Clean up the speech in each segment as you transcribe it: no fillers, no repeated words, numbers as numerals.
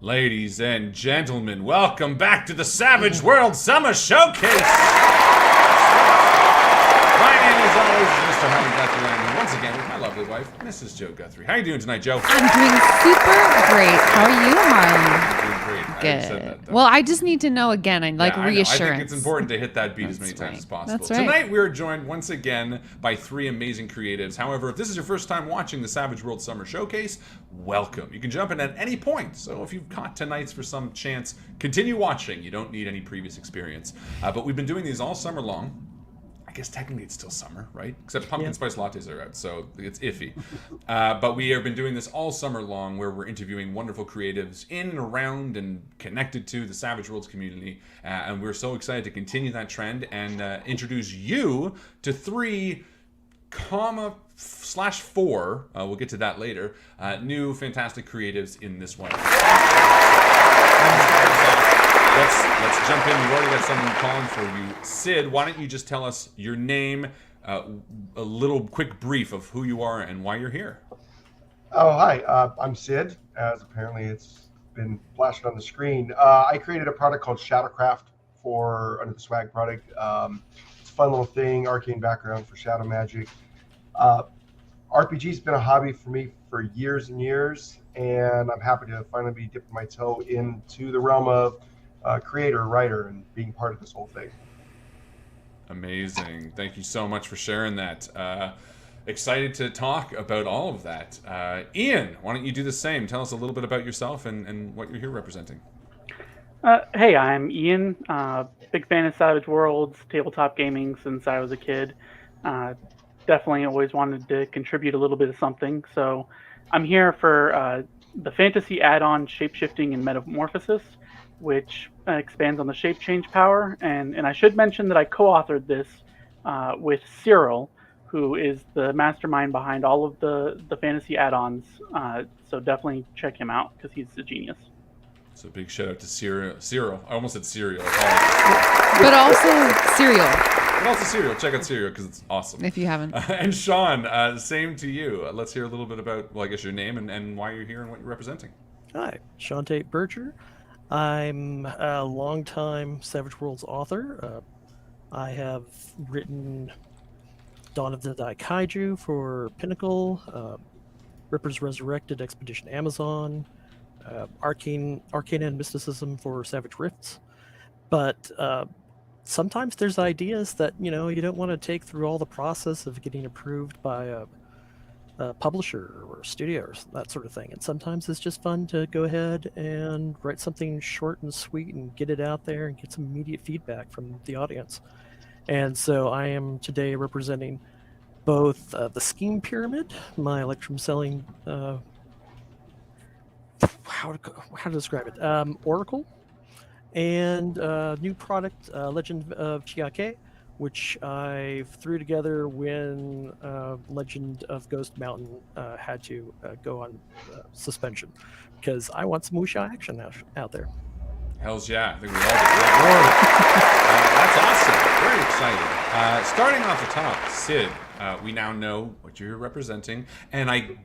Ladies and gentlemen, welcome back to the Savage World Summer Showcase! My name, as always, is Mr. Harry Guthrie, and once again with my lovely wife, Mrs. Joe Guthrie. How are you doing tonight, Joe? I'm doing super great. How are you, Harley? I'm doing great. I already said that, though. Well, I just need to know again. I like reassurance. I think it's important to hit that beat as many times as possible. That's right. Tonight we are joined once again by three amazing creatives. However, if this is your first time watching the Savage World Summer Showcase, welcome. You can jump in at any point. So if you've caught tonight's for some chance, continue watching. You don't need any previous experience. But we've been doing these all summer long. I guess technically it's still summer, right? Except pumpkin spice lattes are out, so it's iffy. But we have been doing this all summer long, where we're interviewing wonderful creatives in and around and connected to the Savage Worlds community. And we're so excited to continue that trend and introduce you to 3/4, we'll get to that later, new fantastic creatives in this one. Let's jump in. We've already got someone calling for you. Sid, why don't you just tell us your name, a little quick brief of who you are and why you're here. Oh, hi. I'm Sid, as apparently it's been flashed on the screen. I created a product called Shadowcraft for Under the Swag product. It's a fun little thing, arcane background for shadow magic. RPG's been a hobby for me for years and years, and I'm happy to finally be dipping my toe into the realm of creator, writer, and being part of this whole thing. Amazing. Thank you so much for sharing that. Excited to talk about all of that. Ian, why don't you do the same? Tell us a little bit about yourself and what you're here representing. Hey, I'm Ian. Big fan of Savage Worlds, tabletop gaming since I was a kid. Definitely always wanted to contribute a little bit of something. So I'm here for the fantasy add-on Shapeshifting and Metamorphosis, which expands on the shape change power. And I should mention that I co-authored this with Cyril, who is the mastermind behind all of the fantasy add-ons. So definitely check him out because he's a genius. So big shout out to Cyril. I almost said cereal. But also cereal. But also cereal. Check out cereal because it's awesome. If you haven't. And Sean, same to you. Let's hear a little bit about, well, I guess your name and why you're here and what you're representing. Hi, Sean Tate Berger. I'm a longtime Savage Worlds author. I have written Dawn of the Daikaiju for Pinnacle, Rippers Resurrected Expedition Amazon, Arcane and Mysticism for Savage Rifts. But sometimes there's ideas that, you don't want to take through all the process of getting approved by a publisher or studio or that sort of thing. And sometimes it's just fun to go ahead and write something short and sweet and get it out there and get some immediate feedback from the audience. And so I am today representing both the Scheme Pyramid, my Electrum selling, how to describe it, Oracle, and new product, Legend of Chiake, which I threw together when Legend of Ghost Mountain had to go on suspension, because I want some wuxia action out there. Hells yeah, I think we all do. That's awesome. Very excited. Starting off the top, Sid, we now know what you're representing, and I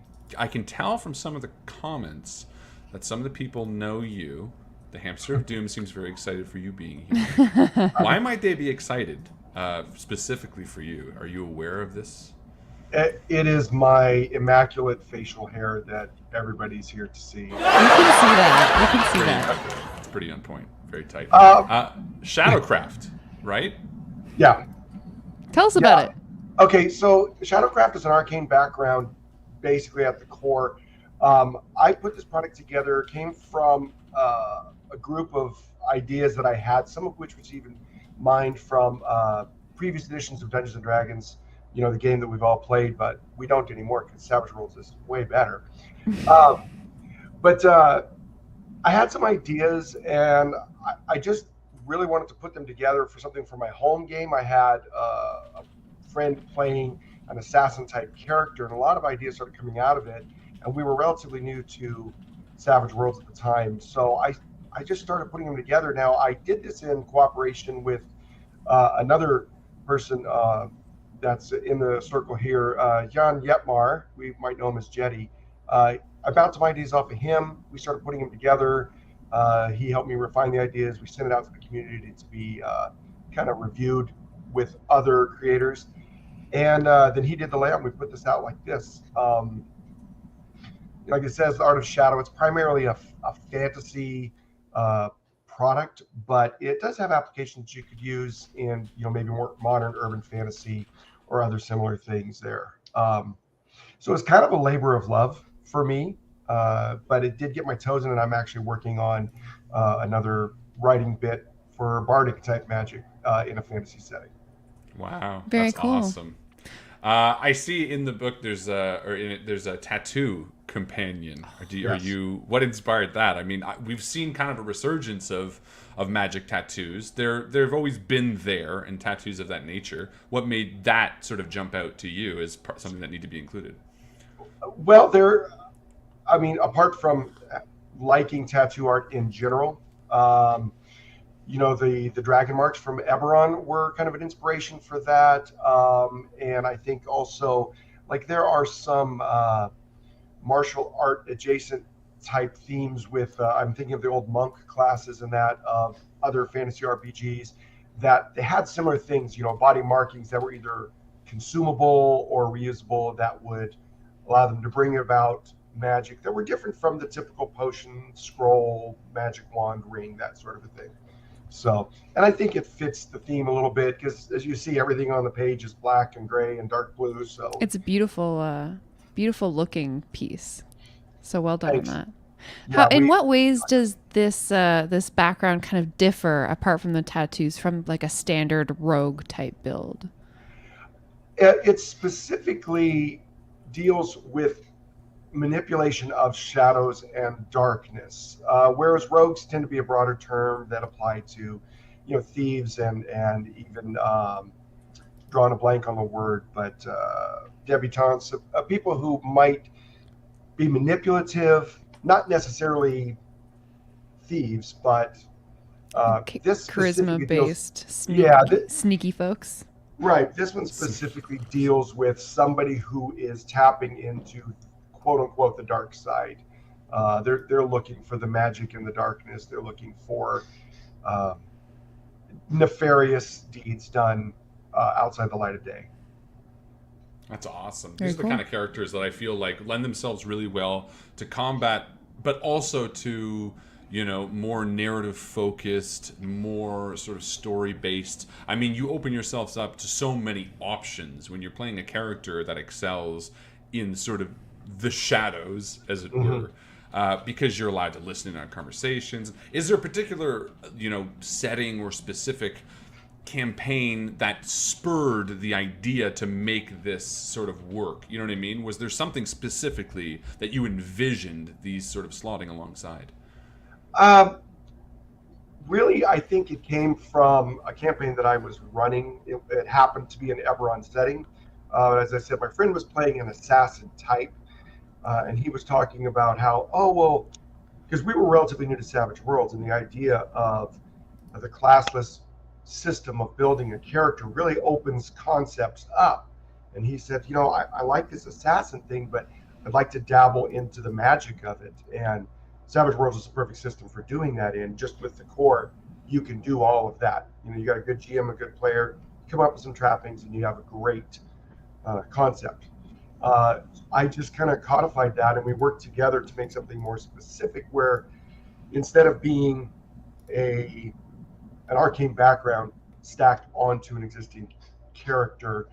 can tell from some of the comments that some of the people know you. The Hamster of Doom seems very excited for you being here. Why might they be excited? Specifically for you, are you aware of this? It is my immaculate facial hair that everybody's here to see. You can see that. You can see that. It's pretty on point. Very tight. Shadowcraft, right? Yeah. Tell us about it. Okay, so Shadowcraft is an arcane background, basically at the core. I put this product together, came from a group of ideas that I had, some of which was even mined from previous editions of Dungeons and Dragons, the game that we've all played, but we don't anymore because Savage Worlds is way better. But I had some ideas, and I just really wanted to put them together for something for my home game. I had a friend playing an assassin type character, and a lot of ideas started coming out of it, and we were relatively new to Savage Worlds at the time. So I just started putting them together. Now, I did this in cooperation with another person that's in the circle here, Jan Yetmar. We might know him as Jetty. I bounced some ideas off of him. We started putting them together. He helped me refine the ideas. We sent it out to the community to be kind of reviewed with other creators. And then he did the layout. And we put this out like this. Like it says, Art of Shadow, it's primarily a fantasy product, but it does have applications you could use in, maybe more modern urban fantasy or other similar things there. So it's kind of a labor of love for me, but it did get my toes in, and I'm actually working on another writing bit for Bardic type magic in a fantasy setting. Wow, Very that's cool. awesome. I see in the book there's a tattoo companion. What inspired that? I mean, we've seen kind of a resurgence of magic tattoos. They've always been there, and tattoos of that nature. What made that sort of jump out to you as something that need to be included? Well, apart from liking tattoo art in general, the dragon marks from Eberron were kind of an inspiration for that. And I think also, like, there are some martial art adjacent type themes with, I'm thinking of the old monk classes and that of other fantasy RPGs that they had similar things, body markings that were either consumable or reusable that would allow them to bring about magic that were different from the typical potion, scroll, magic wand, ring, that sort of a thing. So, and I think it fits the theme a little bit because, as you see, everything on the page is black and gray and dark blue. So It's a beautiful, beautiful looking piece. So well done Thanks. on that. Yeah, In what ways does this this background kind of differ, apart from the tattoos, from like a standard rogue type build? it specifically deals with manipulation of shadows and darkness, whereas rogues tend to be a broader term that apply to, thieves and even drawing a blank on the word, but debutantes, people who might be manipulative, not necessarily thieves, but this charisma based, sneaky folks. Right. This one specifically deals with somebody who is tapping into, quote unquote, the dark side. They're looking for the magic in the darkness. They're looking for nefarious deeds done outside the light of day. That's awesome. Very These are the kind of characters that I feel like lend themselves really well to combat, but also to, more narrative focused, more sort of story based. I mean, you open yourselves up to so many options when you're playing a character that excels in sort of the shadows, as it were, because you're allowed to listen in on conversations. Is there a particular, setting or specific campaign that spurred the idea to make this sort of work? You know what I mean? Was there something specifically that you envisioned these sort of slotting alongside? Really, I think it came from a campaign that I was running. It happened to be an Eberron setting. As I said, my friend was playing an assassin type, and he was talking about how, because we were relatively new to Savage Worlds, and the idea of the classless system of building a character really opens concepts up. And he said, I like this assassin thing, but I'd like to dabble into the magic of it. And Savage Worlds is a perfect system for doing that in. Just with the core, you can do all of that. You got a good GM, a good player, come up with some trappings, and you have a great concept. I just kind of codified that, and we worked together to make something more specific, where instead of being an arcane background stacked onto an existing character,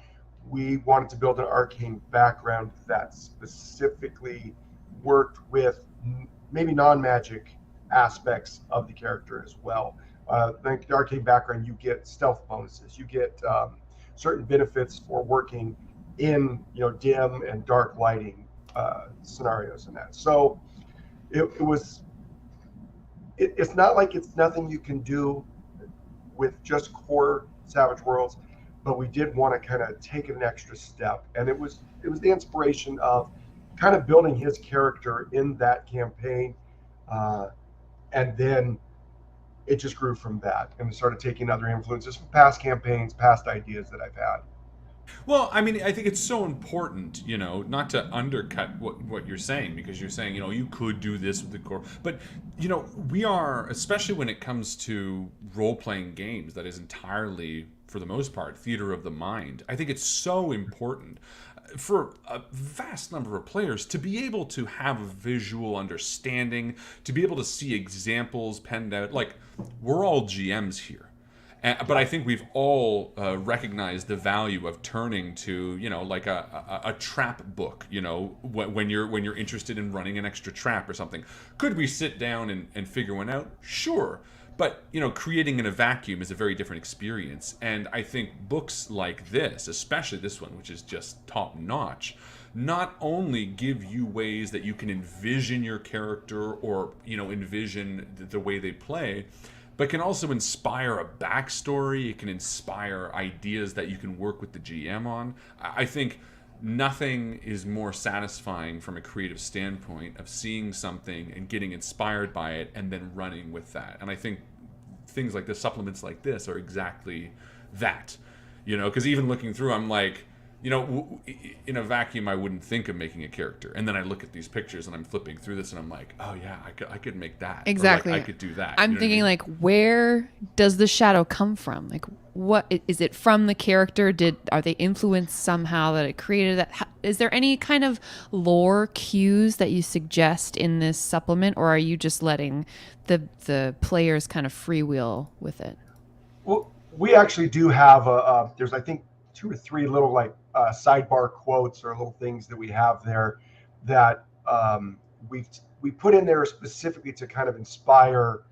we wanted to build an arcane background that specifically worked with maybe non-magic aspects of the character as well. The arcane background, you get stealth bonuses, you get certain benefits for working in dim and dark lighting scenarios and that. So it's not like it's nothing you can do with just core Savage Worlds, but we did want to kind of take it an extra step, and it was the inspiration of kind of building his character in that campaign, and then it just grew from that, and we started taking other influences from past campaigns, past ideas that I've had. Well, I mean, I think it's so important, not to undercut what you're saying, because you're saying, you could do this with the core. But, we are, especially when it comes to role playing games, that is entirely, for the most part, theater of the mind. I think it's so important for a vast number of players to be able to have a visual understanding, to be able to see examples penned out. Like, we're all GMs here. But I think we've all recognized the value of turning to, like a trap book, when you're interested in running an extra trap or something. Could we sit down and figure one out? Sure. But, creating in a vacuum is a very different experience. And I think books like this, especially this one, which is just top notch, not only give you ways that you can envision your character or, envision the way they play, but can also inspire a backstory. It can inspire ideas that you can work with the GM on. I think nothing is more satisfying from a creative standpoint of seeing something and getting inspired by it and then running with that. And I think things like this, supplements like this, are exactly that. Because even looking through, I'm like, in a vacuum, I wouldn't think of making a character. And then I look at these pictures and I'm flipping through this and I'm like, oh yeah, I could make that. Exactly. Or like, I could do that. I'm thinking, like, where does the shadow come from? Like, what is it from the character? Are they influenced somehow that it created that? Is there any kind of lore cues that you suggest in this supplement, or are you just letting the players kind of freewheel with it? Well, we actually do have there's, I think, 2 or 3 little sidebar quotes or little things that we have there that we put in there specifically to kind of inspire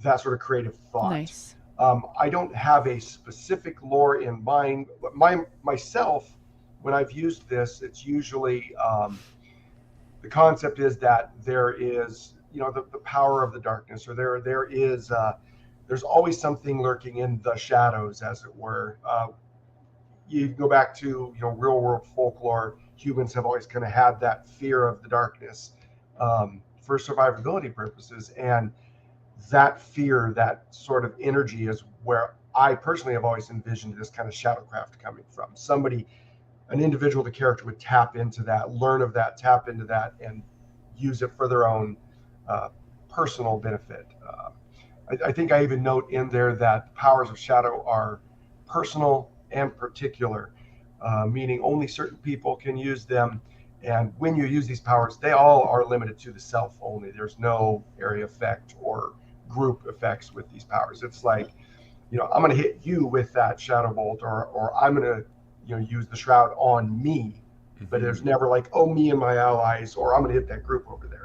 that sort of creative thought. Nice. I don't have a specific lore in mind, but myself, when I've used this, it's usually the concept is that there is, the power of the darkness, or there is there's always something lurking in the shadows, as it were. You go back to real world folklore. Humans have always kind of had that fear of the darkness for survivability purposes, and that fear, that sort of energy, is where I personally have always envisioned this kind of shadowcraft coming from. An individual, the character, would tap into that, learn of that, tap into that, and use it for their own personal benefit. I think I even note in there that powers of shadow are personal and particular, meaning only certain people can use them. And when you use these powers, they all are limited to the self only. There's no area effect or group effects with these powers. It's like, I'm going to hit you with that shadow bolt, or I'm going to, use the shroud on me. But there's never like, oh, me and my allies, or I'm going to hit that group over there.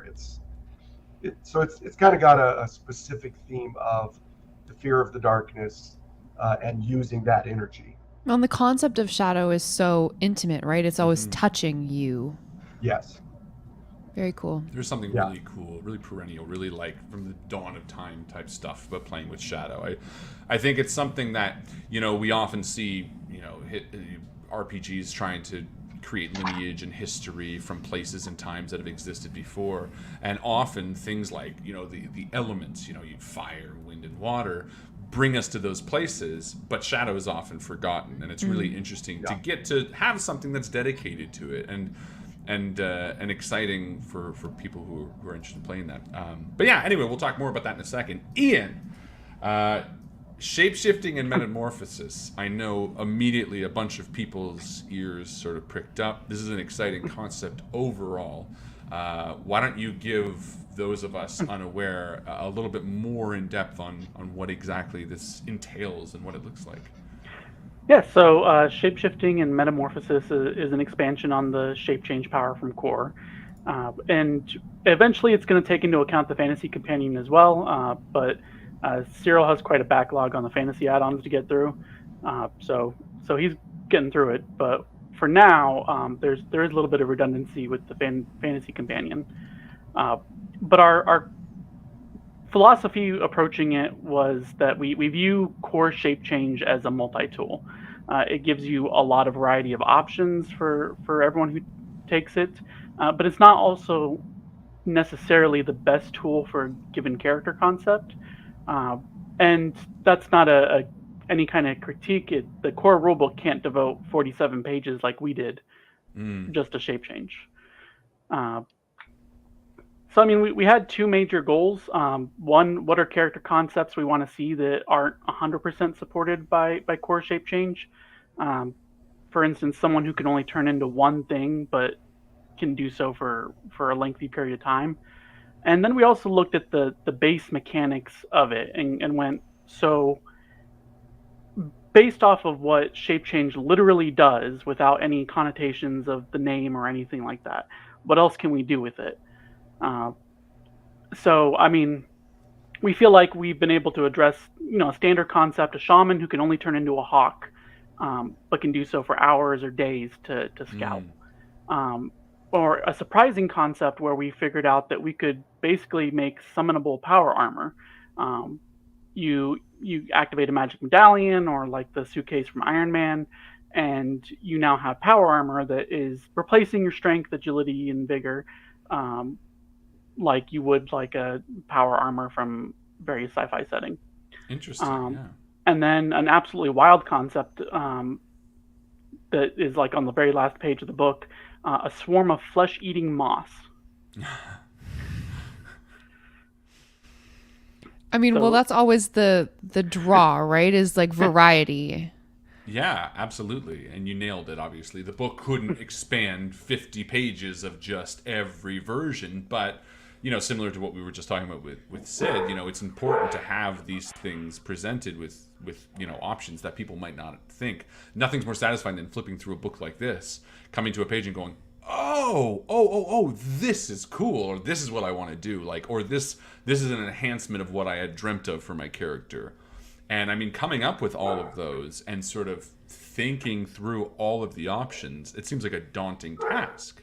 So it's kind of got a specific theme of the fear of the darkness and using that energy. Well, and the concept of shadow is so intimate, right? It's always touching you. Yes. Very cool. There's something really cool, really perennial, really like from the dawn of time type stuff about playing with shadow. I think it's something that, we often see, RPGs trying to create lineage and history from places and times that have existed before. And often things like, the elements, fire, wind, and water bring us to those places, but shadow is often forgotten. And it's really interesting to get to have something that's dedicated to it and exciting for people who are interested in playing that. But yeah, anyway, we'll talk more about that in a second. Ian, shapeshifting and metamorphosis. I know immediately a bunch of people's ears sort of pricked up. This is an exciting concept overall. Why don't you give those of us unaware a little bit more in depth on what exactly this entails and what it looks like? Yeah, so shapeshifting and metamorphosis is an expansion on the shape change power from core. And eventually it's going to take into account the fantasy companion as well, but Cyril has quite a backlog on the fantasy add-ons to get through, so he's getting through it. But for now, there is a little bit of redundancy with the fantasy companion. But our philosophy approaching it was that we view core shape change as a multi-tool. It gives you a lot of variety of options for everyone who takes it, but it's not also necessarily the best tool for a given character concept. And that's not a any kind of critique, the core rulebook can't devote 47 pages like we did just to shape change. So I mean, we had two major goals. One, what are character concepts we want to see that aren't 100% supported by core shape change? For instance, someone who can only turn into one thing, but can do so for a lengthy period of time. And then we also looked at the base mechanics of it and went, so based off of what shape change literally does without any connotations of the name or anything like that, what else can we do with it? So, I mean, we feel like we've been able to address, a standard concept, a shaman who can only turn into a hawk, but can do so for hours or days to scout. Or a surprising concept where we figured out that we could basically make summonable power armor. You activate a magic medallion or like the suitcase from Iron Man, and you now have power armor that is replacing your strength, agility, and vigor, like you would like a power armor from various sci-fi setting. Interesting. Yeah. And then an absolutely wild concept that is like on the very last page of the book, a swarm of flesh-eating moths. I mean, well, that's always the draw, right? Is like variety. Yeah, absolutely. And you nailed it, obviously. The book couldn't expand 50 pages of just every version, but, similar to what we were just talking about with Sid, it's important to have these things presented with options that people might not think. Nothing's more satisfying than flipping through a book like this, coming to a page and going, oh, this is cool, or this is what I want to do, or this is an enhancement of what I had dreamt of for my character. And I mean, coming up with all of those and sort of thinking through all of the options, it seems like a daunting task.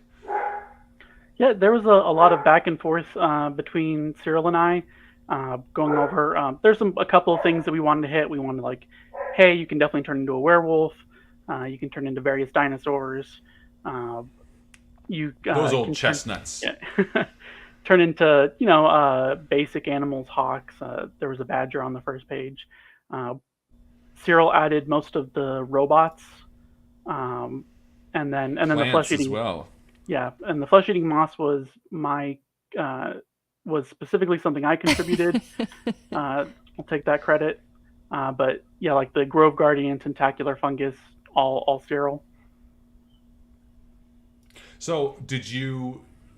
Yeah, there was a lot of back and forth between Cyril and I, going over. There's a couple of things that we wanted to hit. We wanted hey, you can definitely turn into a werewolf. You can turn into various dinosaurs. Those old chestnuts. Turn into basic animals, hawks. There was a badger on the first page. Cyril added most of the robots, and then Plants the flesh eating as well. Yeah, and the flesh eating moss was was specifically something I contributed. I'll take that credit. But yeah, like the Grove Guardian, Tentacular Fungus, all Cyril. So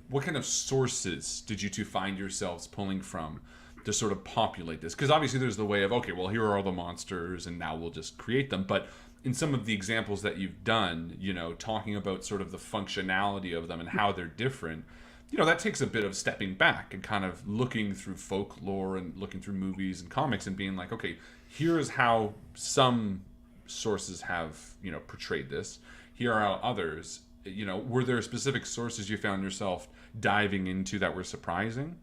what kind of sources did you two find yourselves pulling from to sort of populate this? Because obviously there's the way of, okay, well, here are all the monsters and now we'll just create them. But in some of the examples that you've done, talking about sort of the functionality of them and how they're different, that takes a bit of stepping back and kind of looking through folklore and looking through movies and comics and being like, okay, here's how some sources have, portrayed this. Here are how others. Were there specific sources you found yourself diving into that were surprising?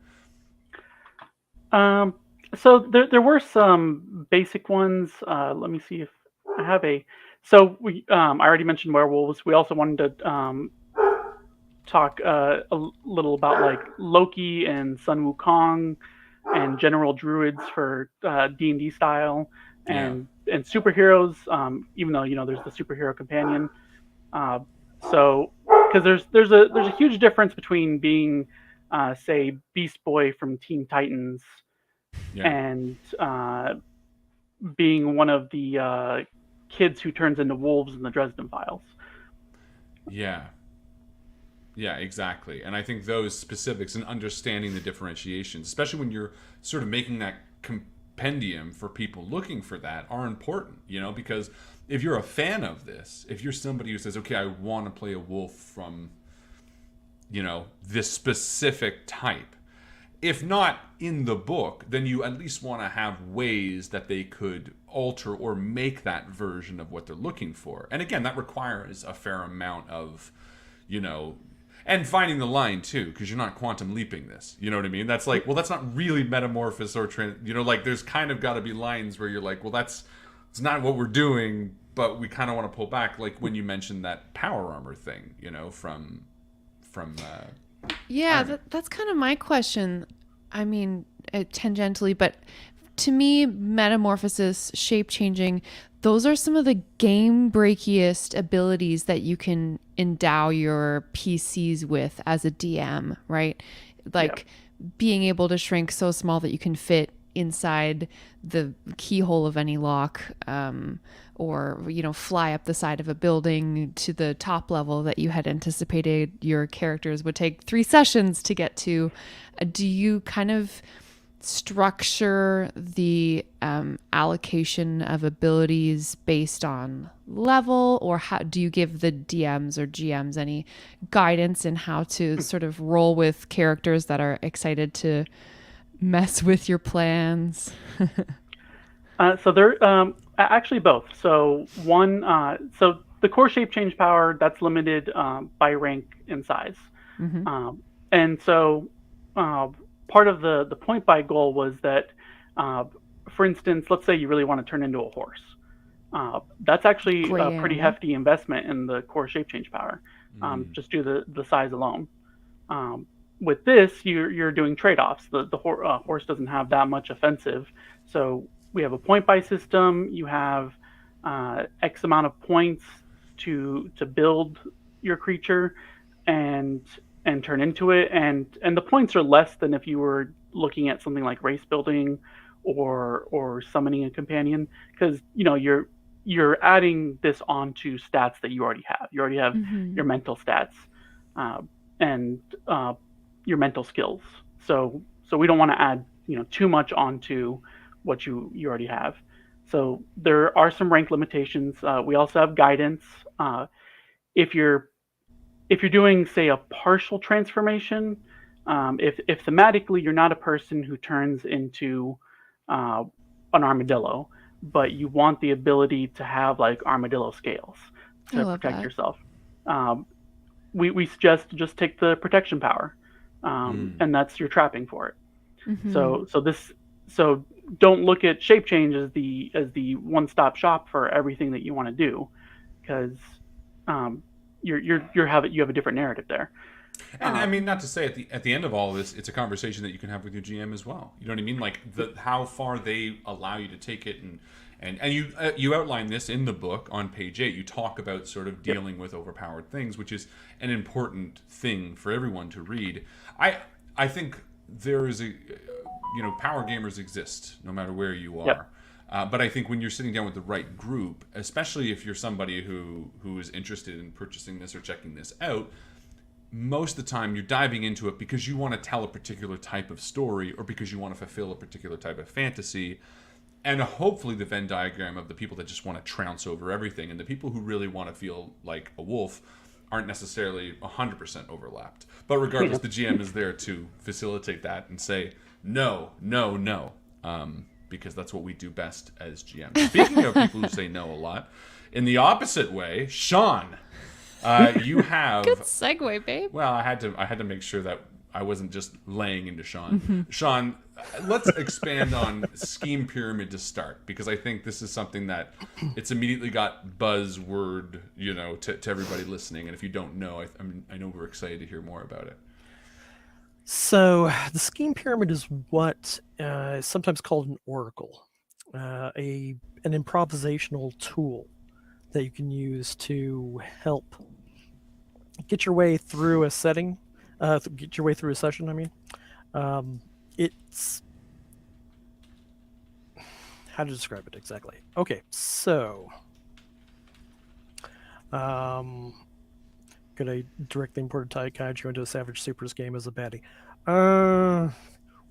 So there were some basic ones. Let me see if I have So we, I already mentioned werewolves. We also wanted to talk a little about Loki and Sun Wukong and general druids for D&D style, and superheroes. Even though there's the superhero companion. So because there's a huge difference between being say Beast Boy from Teen Titans and being one of the kids who turns into wolves in the Dresden Files. Yeah, exactly. And I think those specifics and understanding the differentiations, especially when you're sort of making that compendium for people looking for that, are important, because if you're a fan of this, if you're somebody who says, okay, I want to play a wolf from, this specific type, if not in the book, then you at least want to have ways that they could alter or make that version of what they're looking for. And again, that requires a fair amount of, and finding the line too, because you're not quantum leaping this. You know what I mean? That's like, well, that's not really metamorphosis or there's kind of got to be lines where you're like, well, it's not what we're doing, but we kind of want to pull back. Like when you mentioned that power armor thing, from that's kind of my question. I mean, tangentially, but to me, metamorphosis, shape changing, those are some of the game breakiest abilities that you can endow your PCs with as a DM, right? Like being able to shrink so small that you can fit inside the keyhole of any lock, or fly up the side of a building to the top level that you had anticipated your characters would take 3 sessions to get to. Do you kind of structure the allocation of abilities based on level, or how do you give the DMs or GMs any guidance in how to sort of roll with characters that are excited to mess with your plans? So they're actually both. So so the core shape change power, that's limited by rank and size. And so part of the point buy goal was that, for instance, let's say you really want to turn into a horse. That's actually a pretty hefty investment in the core shape change power, just due to the size alone. With this, you're doing trade-offs. The horse doesn't have that much offensive, so we have a point buy system. You have X amount of points to build your creature and turn into it, and the points are less than if you were looking at something like race building or summoning a companion, because you're adding this onto stats that you already have. You already have your mental stats and your mental skills. So we don't want to add too much onto what you already have. So there are some rank limitations. We also have guidance. If you're doing, say, a partial transformation, if thematically you're not a person who turns into an armadillo, but you want the ability to have like armadillo scales to protect yourself, we suggest to just take the protection power, and that's your trapping for it. So don't look at shape change as the one-stop shop for everything that you want to do, because you have a different narrative there. And I mean, not to say at the end of all of this, it's a conversation that you can have with your GM as well. You know what I mean? Like how far they allow you to take it, and you outline this in the book on page 8. You talk about sort of dealing with overpowered things, which is an important thing for everyone to read. I think there is power gamers exist no matter where you are. But I think when you're sitting down with the right group, especially if you're somebody who is interested in purchasing this or checking this out, most of the time you're diving into it because you want to tell a particular type of story or because you want to fulfill a particular type of fantasy. And hopefully the Venn diagram of the people that just want to trounce over everything and the people who really want to feel like a wolf aren't necessarily 100% overlapped. But regardless, the GM is there to facilitate that and say, no, because that's what we do best as GMs. Speaking of people who say no a lot, in the opposite way, Sean, you have... Good segue, babe. Well, I had to make sure that I wasn't just laying into Sean. Sean, let's expand on Scheme Pyramid to start, because I think this is something that it's immediately got buzzword, to everybody listening. And if you don't know, I know we're excited to hear more about it. So the Scheme Pyramid is what is sometimes called an oracle, an improvisational tool that you can use to help get your way through a setting, get your way through a session. I mean, it's how to describe it exactly. Okay, so could I directly import a Kaiju into a Savage Supers game as a baddie?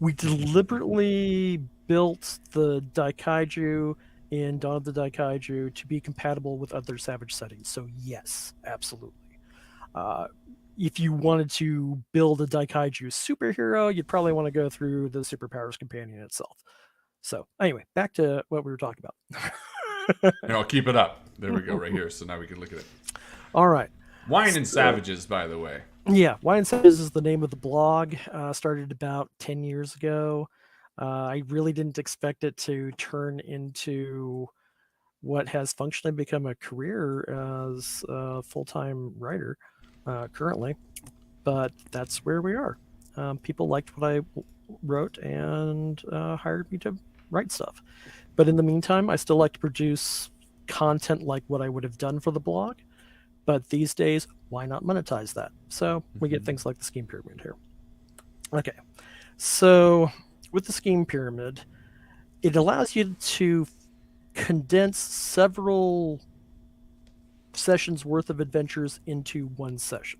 We deliberately built the Daikaiju in Dawn of the Daikaiju to be compatible with other Savage settings. So yes, absolutely. If you wanted to build a Daikaiju superhero, you'd probably want to go through the Superpowers Companion itself. So anyway, back to what we were talking about. I'll keep it up. There we go, right here. So now we can look at it. All right. Wine and Savages, by the way. Yeah, Wine and Savages is the name of the blog. Started about 10 years ago. I really didn't expect it to turn into what has functionally become a career as a full-time writer currently, but that's where we are. People liked what I wrote and hired me to write stuff. But in the meantime, I still like to produce content like what I would have done for the blog. But these days, why not monetize that? So we get things like the scheme pyramid here. Okay, so with the scheme pyramid, it allows you to condense several sessions worth of adventures into one session,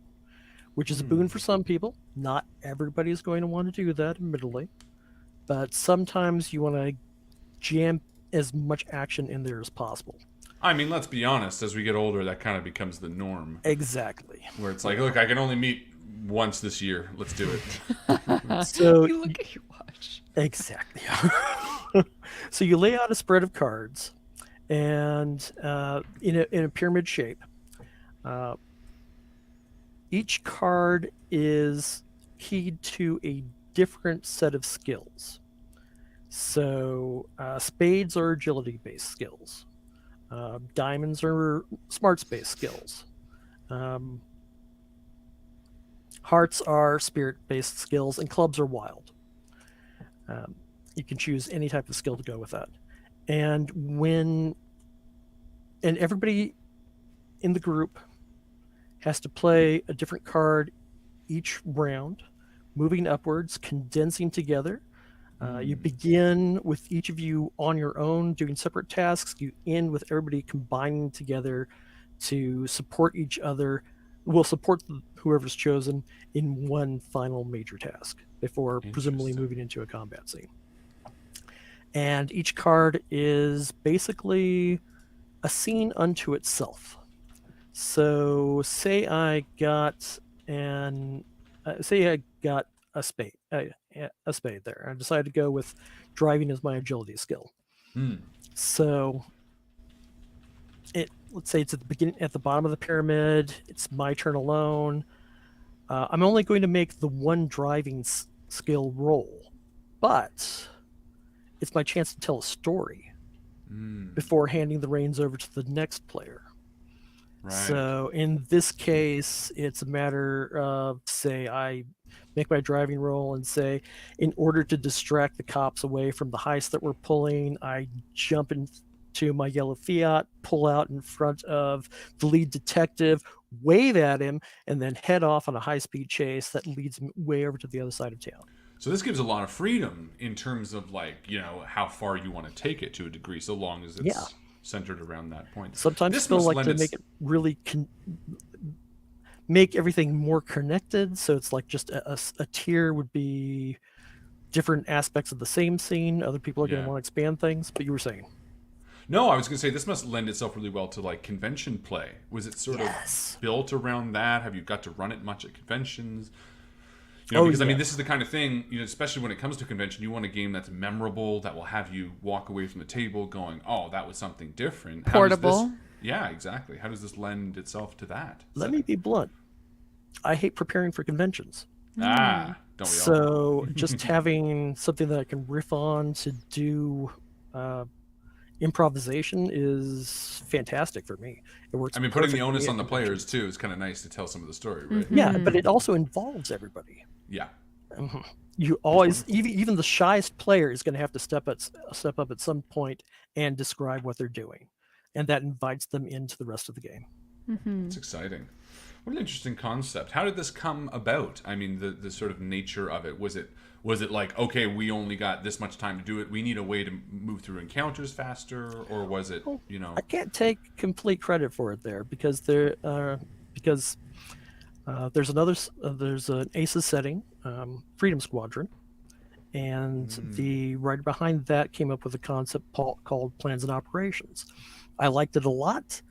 which is a boon for some people. Not everybody is going to want to do that, admittedly, but sometimes you want to jam as much action in there as possible. I mean, let's be honest, as we get older, that kind of becomes the norm. Exactly. Where it's like, look, I can only meet once this year. Let's do it. So You look at your watch. exactly. So you lay out a spread of cards, and in a pyramid shape. Each card is keyed to a different set of skills. So spades are agility-based skills. Diamonds are smarts-based skills. Hearts are spirit-based skills, and clubs are wild. You can choose any type of skill to go with that. And everybody in the group has to play a different card each round, moving upwards, condensing together. You begin with each of you on your own doing separate tasks. You end with everybody combining together to support each other. Will support whoever's chosen in one final major task before presumably moving into a combat scene. And each card is basically a scene unto itself. So say I got a spade there. I decided to go with driving as my agility skill. So let's say it's at the bottom of the pyramid. It's my turn alone. I'm only going to make the one driving skill roll, but it's my chance to tell a story before handing the reins over to the next player. Right. So in this case, it's a matter of, say, I make my driving roll and say, in order to distract the cops away from the heist that we're pulling, I jump into my yellow Fiat, pull out in front of the lead detective, wave at him, and then head off on a high-speed chase that leads me way over to the other side of town. So this gives a lot of freedom in terms of, like, you know, how far you want to take it to a degree, so long as it's centered around that point. Sometimes This people must like lend to its- make it really make everything more connected. So it's like just a tier would be different aspects of the same scene. Other people are going Yeah. to want to expand things. But you were saying, No, I was going to say this must lend itself really well to, like, convention play. Was it sort of built around that? Have you got to run it much at conventions? You know, because I mean, this is the kind of thing, you know, especially when it comes to convention, you want a game that's memorable, that will have you walk away from the table going, "Oh, that was something different." How does Portable. this- yeah, exactly. How does this lend itself to that? let me be blunt. I hate preparing for conventions. Don't we all? So just having something that I can riff on to do improvisation is fantastic for me. It works. I mean, putting the perfectly onus at on the conventions. players too is kind of nice to tell some of the story, right? Yeah, but it also involves everybody. Yeah. You always, even the shyest player is going to have to step up at some point and describe what they're doing, and that invites them into the rest of the game. It's exciting. What an interesting concept. How did this come about? I mean, the sort of nature of it. Was it like, okay, we only got this much time to do it, we need a way to move through encounters faster, or was it, you know? I can't take complete credit for it there because there's an ACES setting, Freedom Squadron, and the writer behind that came up with a concept called Plans and Operations. I liked it a lot,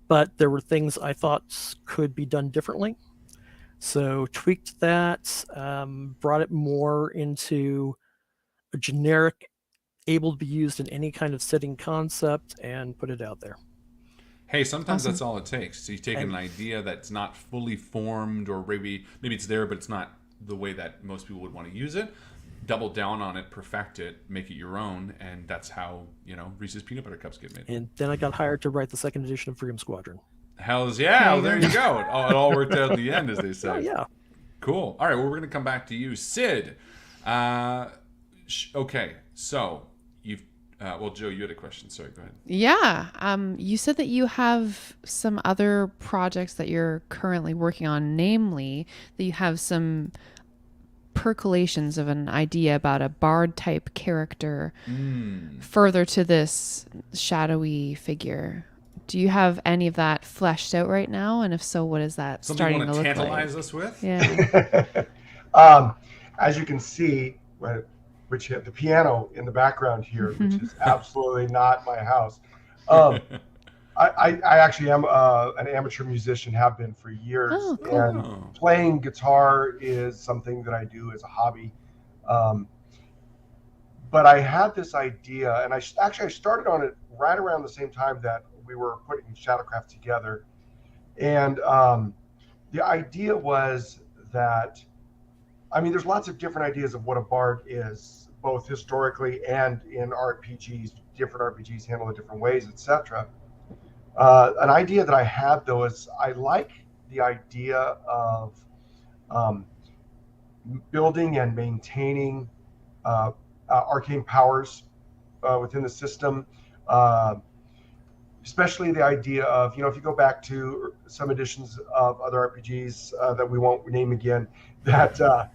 but there were things I thought could be done differently. So tweaked that, brought it more into a generic, able to be used in any kind of setting concept, and put it out there. Hey, sometimes that's all it takes. So you take an idea that's not fully formed, or maybe it's there, but it's not the way that most people would want to use it. Double down on it, perfect it, make it your own, and that's how, you know, Reese's Peanut Butter Cups get made. And then I got hired to write the second edition of Freedom Squadron. Hells yeah! Well, there you go. It all worked out in the end, as they say. Oh, yeah. Cool. All right. Well, we're going to come back to you, Sid. Okay. So you've well, Joe, you had a question. Sorry, go ahead. Yeah. You said that you have some other projects that you're currently working on, namely that you have some percolations of an idea about a bard type character further to this shadowy figure. Do you have any of that fleshed out right now? And if so, what is that Something starting you to want to look tantalize like? us with? Yeah. As you can see, which the piano in the background here, which is absolutely not my house. I actually am an amateur musician, have been for years, Oh, cool. and playing guitar is something that I do as a hobby. But I had this idea, and I started on it right around the same time that we were putting Shadowcraft together. And the idea was that, I mean, there's lots of different ideas of what a bard is, both historically and in RPGs. Different RPGs handle it different ways, etc. An idea that I had, though, is I like the idea of building and maintaining arcane powers within the system, especially the idea of, if you go back to some editions of other RPGs that we won't name again, that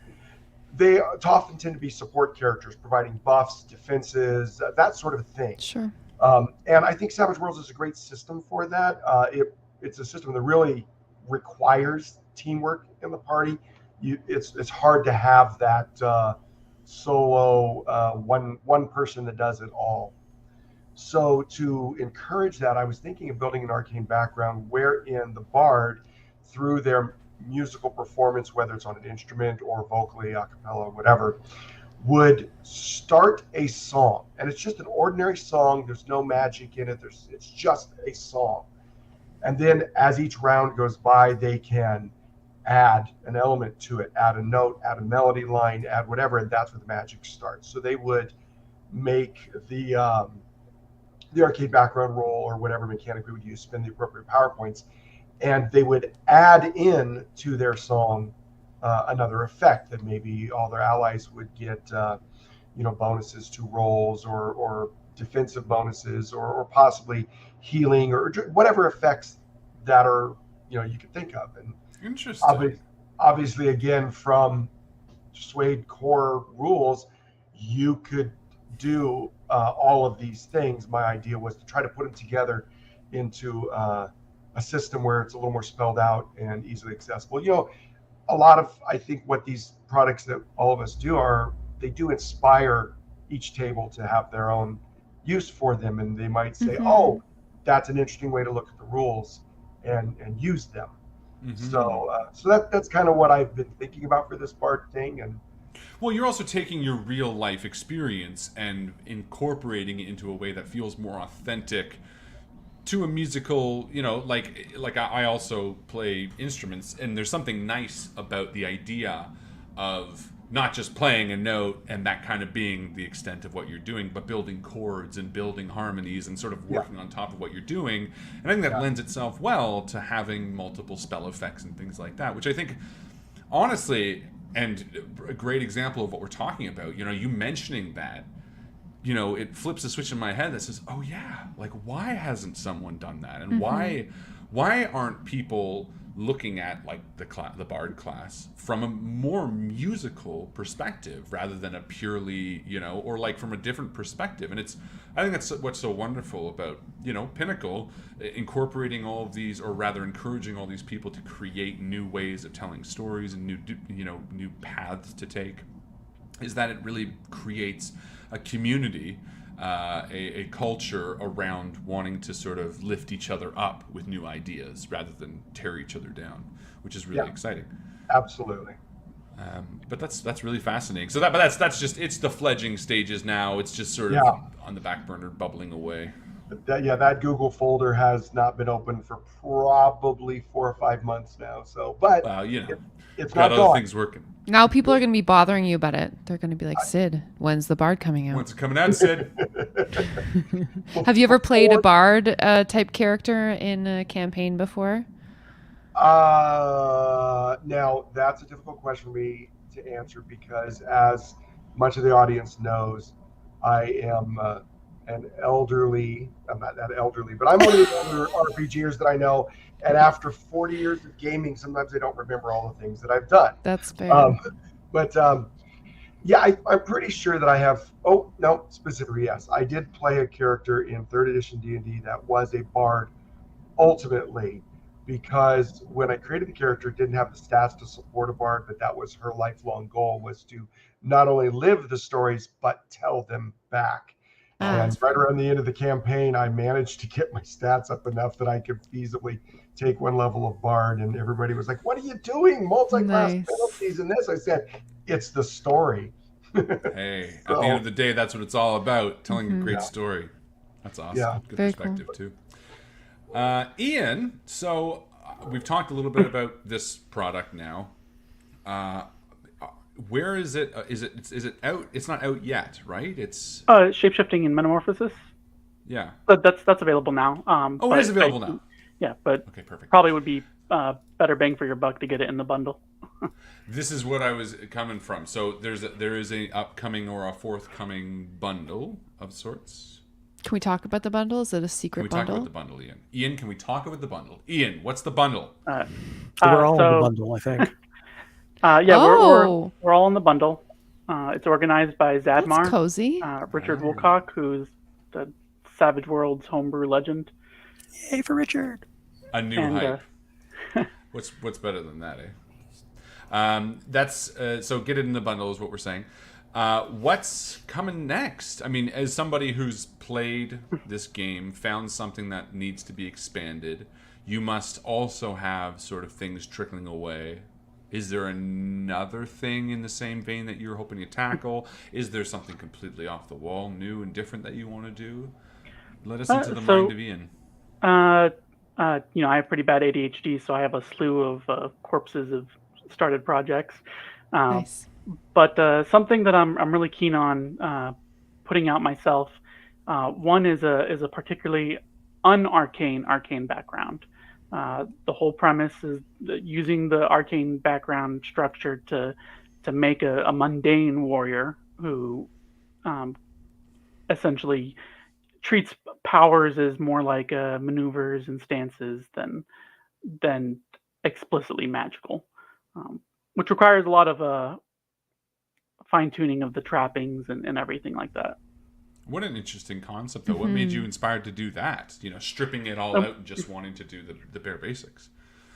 they often tend to be support characters, providing buffs, defenses, that sort of thing. Sure. And I think Savage Worlds is a great system for that. It's a system that really requires teamwork in the party. It's hard to have that solo one person that does it all. So to encourage that, I was thinking of building an arcane background wherein the bard, through their musical performance, whether it's on an instrument or vocally, a cappella, whatever, would start a song. And it's just an ordinary song. There's no magic in it. It's just a song. And then as each round goes by, they can add an element to it, add a note, add a melody line, add whatever, and that's where the magic starts. So they would make the arcade background roll or whatever mechanic we would use, spin the appropriate PowerPoints, and they would add in to their song another effect that maybe all their allies would get, bonuses to rolls or defensive bonuses or possibly healing or whatever effects that are, you could think of. And Interesting. Obviously, again, from Suede core rules, you could do all of these things. My idea was to try to put them together into a system where it's a little more spelled out and easily accessible. A lot of, I think, what these products that all of us do they do inspire each table to have their own use for them. And they might say, oh, that's an interesting way to look at the rules and use them. So that's kind of what I've been thinking about for this bard thing. And well, you're also taking your real life experience and incorporating it into a way that feels more authentic to a musical, like I also play instruments, and there's something nice about the idea of not just playing a note and that kind of being the extent of what you're doing, but building chords and building harmonies and sort of working on top of what you're doing. And I think that lends itself well to having multiple spell effects and things like that, which I think, honestly, and a great example of what we're talking about, you mentioning that, it flips a switch in my head that says, oh yeah, like why hasn't someone done that? And why aren't people looking at like the bard class from a more musical perspective rather than a purely, or like from a different perspective? And I think that's what's so wonderful about, Pinnacle, incorporating all of these, or rather encouraging all these people to create new ways of telling stories and new paths to take, is that it really creates a community, a culture around wanting to sort of lift each other up with new ideas rather than tear each other down, which is really exciting. Absolutely. But that's really fascinating. So that's just, it's the fledgling stages now. It's just sort of on the back burner, bubbling away. That Google folder has not been open for probably 4 or 5 months now. So, but it's got not other gone. things working. Now people are going to be bothering you about it. They're going to be like, Sid, when's the bard coming out? When's it coming out, Sid? Have you ever played a bard type character in a campaign before? Now that's a difficult question for me to answer because, as much of the audience knows, I am an elderly. I'm not that elderly, but I'm one of the older RPGers that I know. And after 40 years of gaming, sometimes I don't remember all the things that I've done. That's fair. But yeah, I'm pretty sure that I have. Oh no, specifically yes, I did play a character in third edition D&D that was a bard. Ultimately, because when I created the character, it didn't have the stats to support a bard, but that was her lifelong goal, was to not only live the stories but tell them back. And right around the end of the campaign, I managed to get my stats up enough that I could feasibly take one level of bard, and everybody was like, "What are you doing? Multi-class Nice. penalties in this?" I said, "It's the story." Hey, at the end of the day, that's what it's all about, telling a great Yeah. story. That's awesome. Yeah. Good Very perspective, too. Ian, so we've talked a little bit about this product now. Where is it? Is it out? It's not out yet, right? It's Shapeshifting and Metamorphosis. yeah. But that's available now. Oh, but it is available now. Yeah, but Okay, perfect. probably would be better bang for your buck to get it in the bundle. This is what I was coming from. So there is a upcoming or a forthcoming bundle of sorts. Can we talk about the bundle? Is it a Can secret we talk bundle? about the bundle, Ian? Ian, can we talk about the bundle? Ian, what's the bundle? We're all in so- the bundle, I think. Yeah, Oh. we're all in the bundle. It's organized by That's Zadmar, cozy. Richard Woolcock, who's the Savage Worlds homebrew legend. Yay for Richard! A new And, hype. What's better than that, eh? That's so get it in the bundle is what we're saying. What's coming next? I mean, as somebody who's played this game, found something that needs to be expanded, you must also have sort of things trickling away. Is there another thing in the same vein that you're hoping to tackle? Is there something completely off the wall, new and different that you want to do? Let us into the mind of Ian. I have pretty bad ADHD, so I have a slew of corpses of started projects. Nice. But something that I'm really keen on putting out myself. One is a particularly arcane background. The whole premise is using the arcane background structure to make a mundane warrior who essentially treats powers as more like maneuvers and stances than explicitly magical, which requires a lot of fine tuning of the trappings and everything like that. What an interesting concept, though. What made you inspired to do that? You know, stripping it all out and just wanting to do the bare basics.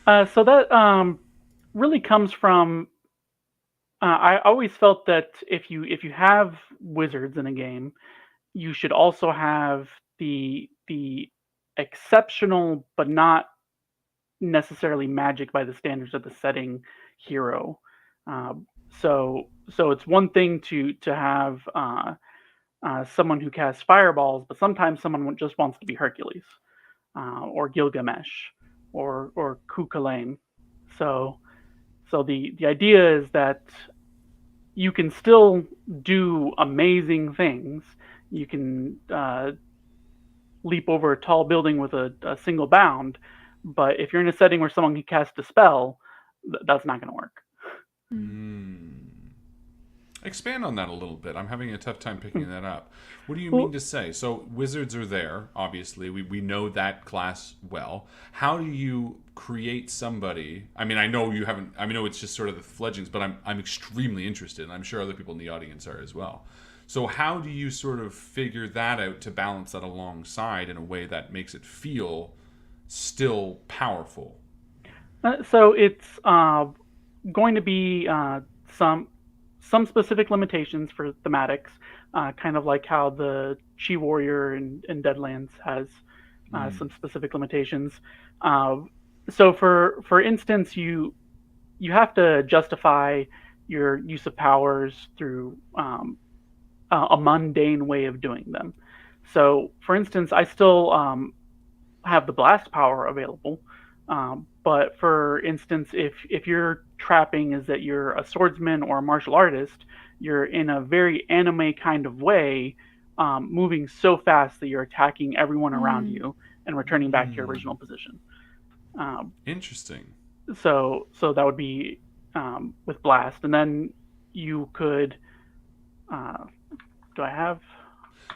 So that really comes from. I always felt that if you have wizards in a game, you should also have the exceptional but not necessarily magic by the standards of the setting hero. So it's one thing to have someone who casts fireballs, but sometimes someone just wants to be Hercules, or Gilgamesh, or Cuchulainn. So the idea is that you can still do amazing things. You can leap over a tall building with a single bound, but if you're in a setting where someone can cast a spell, that's not going to work. Expand on that a little bit. I'm having a tough time picking that up. What do you mean to say? So wizards are there, obviously. We know that class well. How do you create somebody? I mean, I know you haven't. I know it's just sort of the fledglings, but I'm extremely interested, and I'm sure other people in the audience are as well. So how do you sort of figure that out to balance that alongside in a way that makes it feel still powerful? So it's going to be some specific limitations for thematics, kind of like how the Chi Warrior in Deadlands has some specific limitations. So for instance, you have to justify your use of powers through a mundane way of doing them. So for instance, I still have the blast power available. But for instance, if your trapping is that you're a swordsman or a martial artist, you're in a very anime kind of way, moving so fast that you're attacking everyone around you and returning back to your original position. Interesting. So that would be with blast, and then you could. Do I have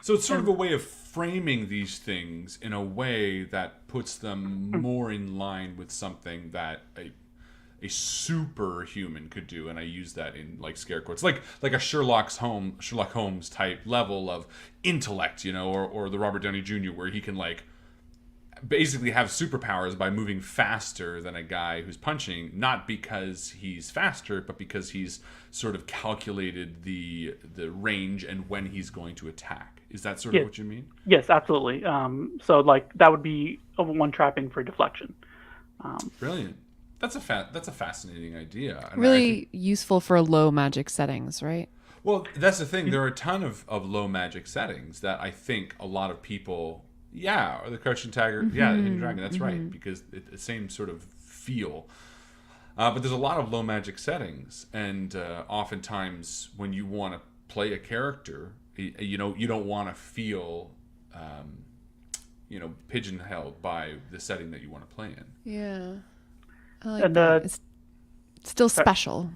So it's sort of a way of framing these things in a way that puts them more in line with something that a superhuman could do, and I use that in like scare quotes, like a Sherlock Holmes type level of intellect, you know, or the Robert Downey Jr. where he can like basically have superpowers by moving faster than a guy who's punching, not because he's faster, but because he's sort of calculated the range and when he's going to attack. Is that sort of what you mean? Yes, absolutely. So like that would be one trapping for deflection. Brilliant. That's a fascinating idea. And Really useful for low magic settings, right? Well, that's the thing. There are a ton of low magic settings that I think a lot of people, or the Crouching Tiger, the Hidden Dragon, that's right, because it's the same sort of feel. But there's a lot of low magic settings, and oftentimes when you want to play a character, you don't want to feel, pigeonholed by the setting that you want to play in. Yeah. I like that. It's still special.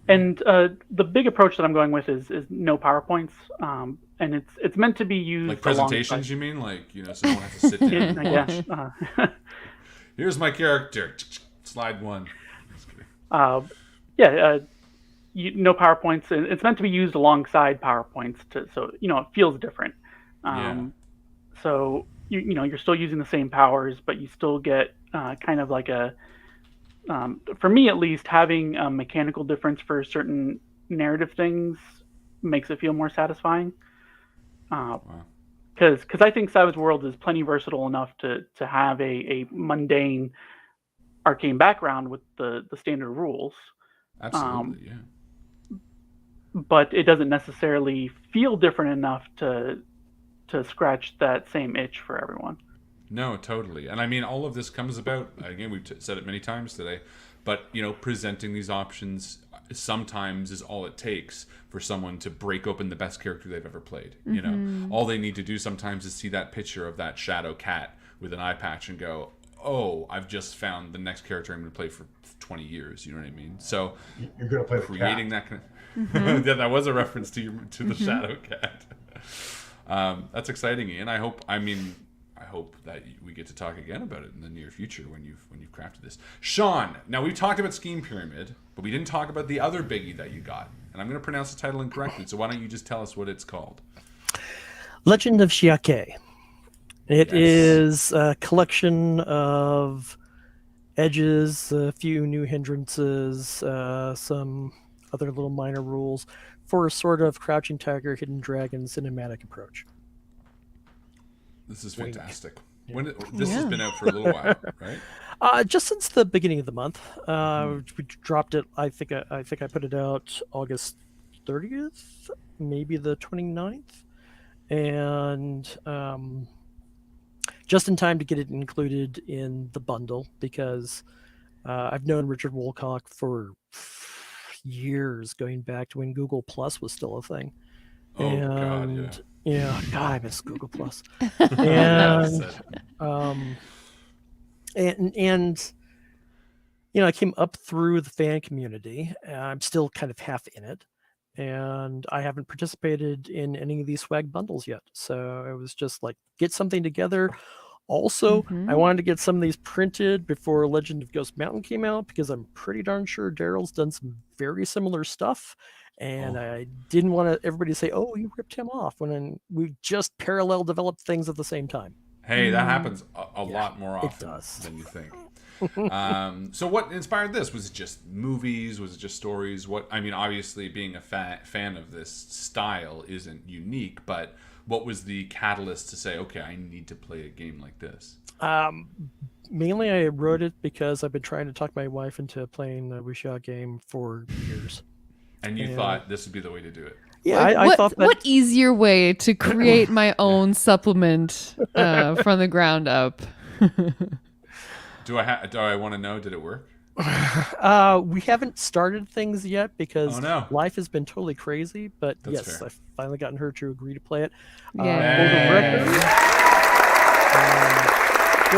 And the big approach that I'm going with is no PowerPoints, and it's meant to be used like presentations. You mean so no one has to sit down? And watch. Here's my character. Slide one. Just kidding. No PowerPoints, and it's meant to be used alongside PowerPoints so it feels different. So you're still using the same powers, but you still get kind of like a for me at least, having a mechanical difference for certain narrative things makes it feel more satisfying. Because I think Savage Worlds is plenty versatile enough to have a mundane arcane background with the standard rules. Absolutely, But it doesn't necessarily feel different enough to scratch that same itch for everyone. No, totally. And I mean, all of this comes about, again, we've said it many times today, but, presenting these options sometimes is all it takes for someone to break open the best character they've ever played. All they need to do sometimes is see that picture of that shadow cat with an eye patch and go, oh, I've just found the next character I'm going to play for 20 years. You know what I mean? So you're going to play creating that kind of... Yeah, that was a reference to the shadow cat. That's exciting, Ian. I hope that we get to talk again about it in the near future when you've crafted this. Sean, now we've talked about Scheme Pyramid, but we didn't talk about the other biggie that you got. And I'm going to pronounce the title incorrectly, so why don't you just tell us what it's called? Legend of Xiake. It is a collection of edges, a few new hindrances, some other little minor rules for a sort of Crouching Tiger, Hidden Dragon cinematic approach. This is fantastic. This has been out for a little while, right? Just since the beginning of the month. We dropped it. I think I put it out August 30th, maybe the 29th, and just in time to get it included in the bundle because I've known Richard Woolcock for years, going back to when Google Plus was still a thing. God, yeah. Yeah, God, I miss Google Plus. And I came up through the fan community. I'm still kind of half in it, and I haven't participated in any of these swag bundles yet. So it was just like, get something together. Also, I wanted to get some of these printed before Legend of Ghost Mountain came out because I'm pretty darn sure Daryl's done some very similar stuff. And I didn't want everybody to say, oh, you ripped him off, when we just parallel developed things at the same time. Hey, that happens a lot more often than you think. So what inspired this? Was it just movies? Was it just stories? Obviously being a fan of this style isn't unique, but what was the catalyst to say, okay, I need to play a game like this? Mainly I wrote it because I've been trying to talk my wife into playing the Wuxia game for years. And you thought this would be the way to do it? Yeah, I thought that... What easier way to create my own supplement from the ground up? Do I want to know, did it work? We haven't started things yet because life has been totally crazy, but that's fair. I've finally gotten her to agree to play it. For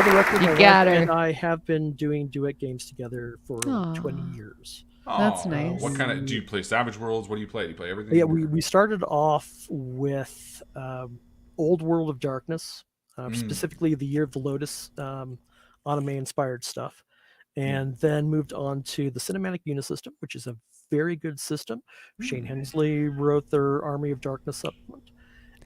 the record, my wife and I have been doing duet games together for 20 years. That's nice. What kind of, do you play Savage Worlds? What do you play? Do you play everything? Yeah, we started off with Old World of Darkness, Mm. specifically the Year of the Lotus anime-inspired stuff, and then moved on to the Cinematic Unisystem, which is a very good system. Shane Hensley wrote their Army of Darkness supplement.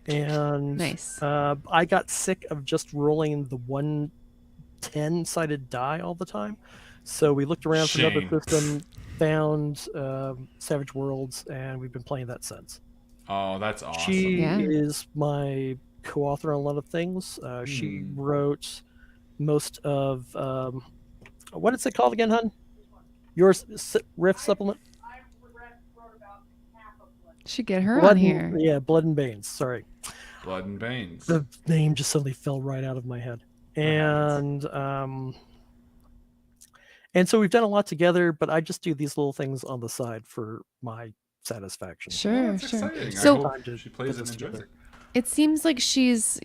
And Nice. I got sick of just rolling the 110-sided die all the time. So we looked around for another Shame. system, found Savage Worlds, and we've been playing that since. Oh, that's awesome. She Yeah. is my co-author on a lot of things. She wrote most of what is it called again, hun? Yours Rift supplement? Should get her Blood on here. Yeah, Blood and Banes. Sorry, Blood and Veins. the name just suddenly fell right out of my head. And so we've done a lot together, but I just do these little things on the side for my satisfaction. Oh, Sure, that's sure. exciting. So- I hope she plays it and enjoys it. It seems like she's,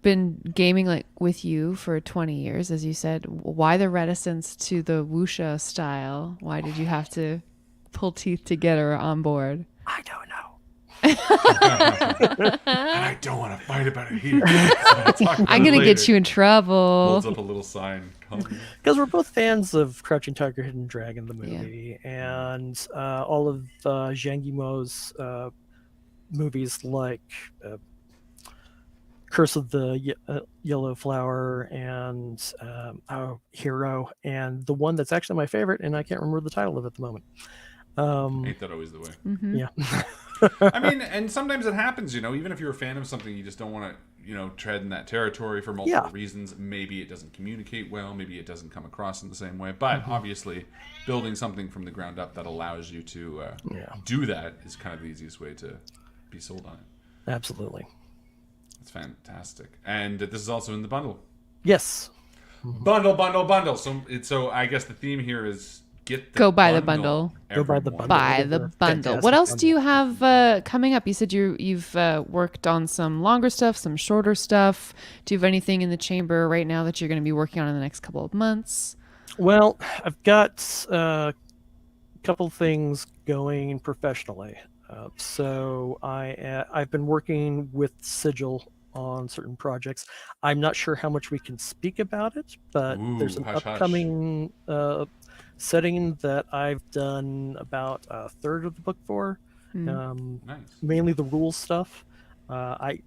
been gaming like with you for 20 years, as you said. Why the reticence to the wuxia style? Why did you have to pull teeth to get her on board? I don't know. And I don't want to fight about it here. So I'll talk about I'm it gonna later. get you in trouble. Holds up a little sign. Come. Because we're both fans of Crouching Tiger, Hidden Dragon, the movie, and all of Zhang Yimou's movies like Curse of the Yellow Flower and Our Hero, and the one that's actually my favorite, and I can't remember the title of it at the moment. Ain't that always the way? Mhm. Yeah. I mean, and sometimes it happens, even if you're a fan of something, you just don't want to, tread in that territory for multiple reasons. Maybe it doesn't communicate well, maybe it doesn't come across in the same way. But obviously, building something from the ground up that allows you to do that is kind of the easiest way to be sold on it. Absolutely. It's fantastic. And this is also in the bundle. Yes. Bundle. So I guess the theme here is get the Go buy the bundle. Go buy the everyone. bundle. Buy the bundle. What else do you have coming up? You said you've worked on some longer stuff, some shorter stuff. Do you have anything in the chamber right now that you're going to be working on in the next couple of months? Well, I've got a couple things going professionally. So I've been working with Sigil on certain projects. I'm not sure how much we can speak about it, but Ooh, there's an hush, hush. upcoming setting that I've done about a third of the book for. Hmm. Nice. Mainly the rules stuff. I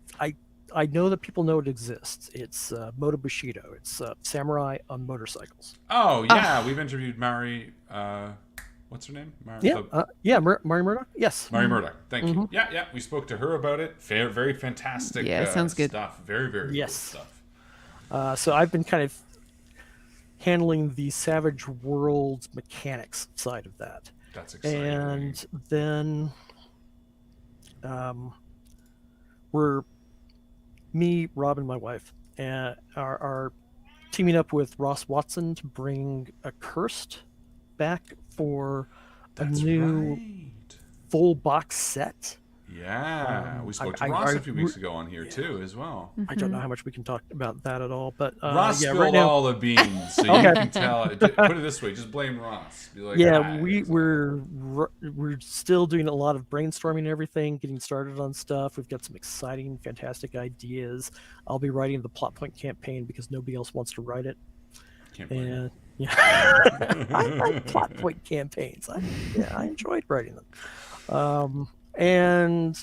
know that people know it exists. It's Moto Bushido. It's samurai on motorcycles. Oh, yeah. We've interviewed Mari. What's her name? Mari Murdoch. Yes. Mari Murdoch. Thank you. Yeah. We spoke to her about it. Very fantastic. Yeah, sounds good. Stuff. Very Yes. cool stuff. So I've been kind of handling the Savage Worlds mechanics side of that. That's exciting. And then me, Rob, and my wife are teaming up with Ross Watson to bring Accursed back for That's a new right. full box set. Yeah, we spoke to I- Ross I- a few weeks ago on here too, as well. I don't know how much we can talk about that at all, but Ross yeah, spilled right now, all the beans, so you Okay. can tell. Put it this way: just blame Ross. Be like, yeah, "Ah, we're still doing a lot of brainstorming and everything, getting started on stuff. We've got some exciting, fantastic ideas. I'll be writing the plot point campaign because nobody else wants to write it. can't blame him. And yeah, I like plot point campaigns. I enjoyed writing them. And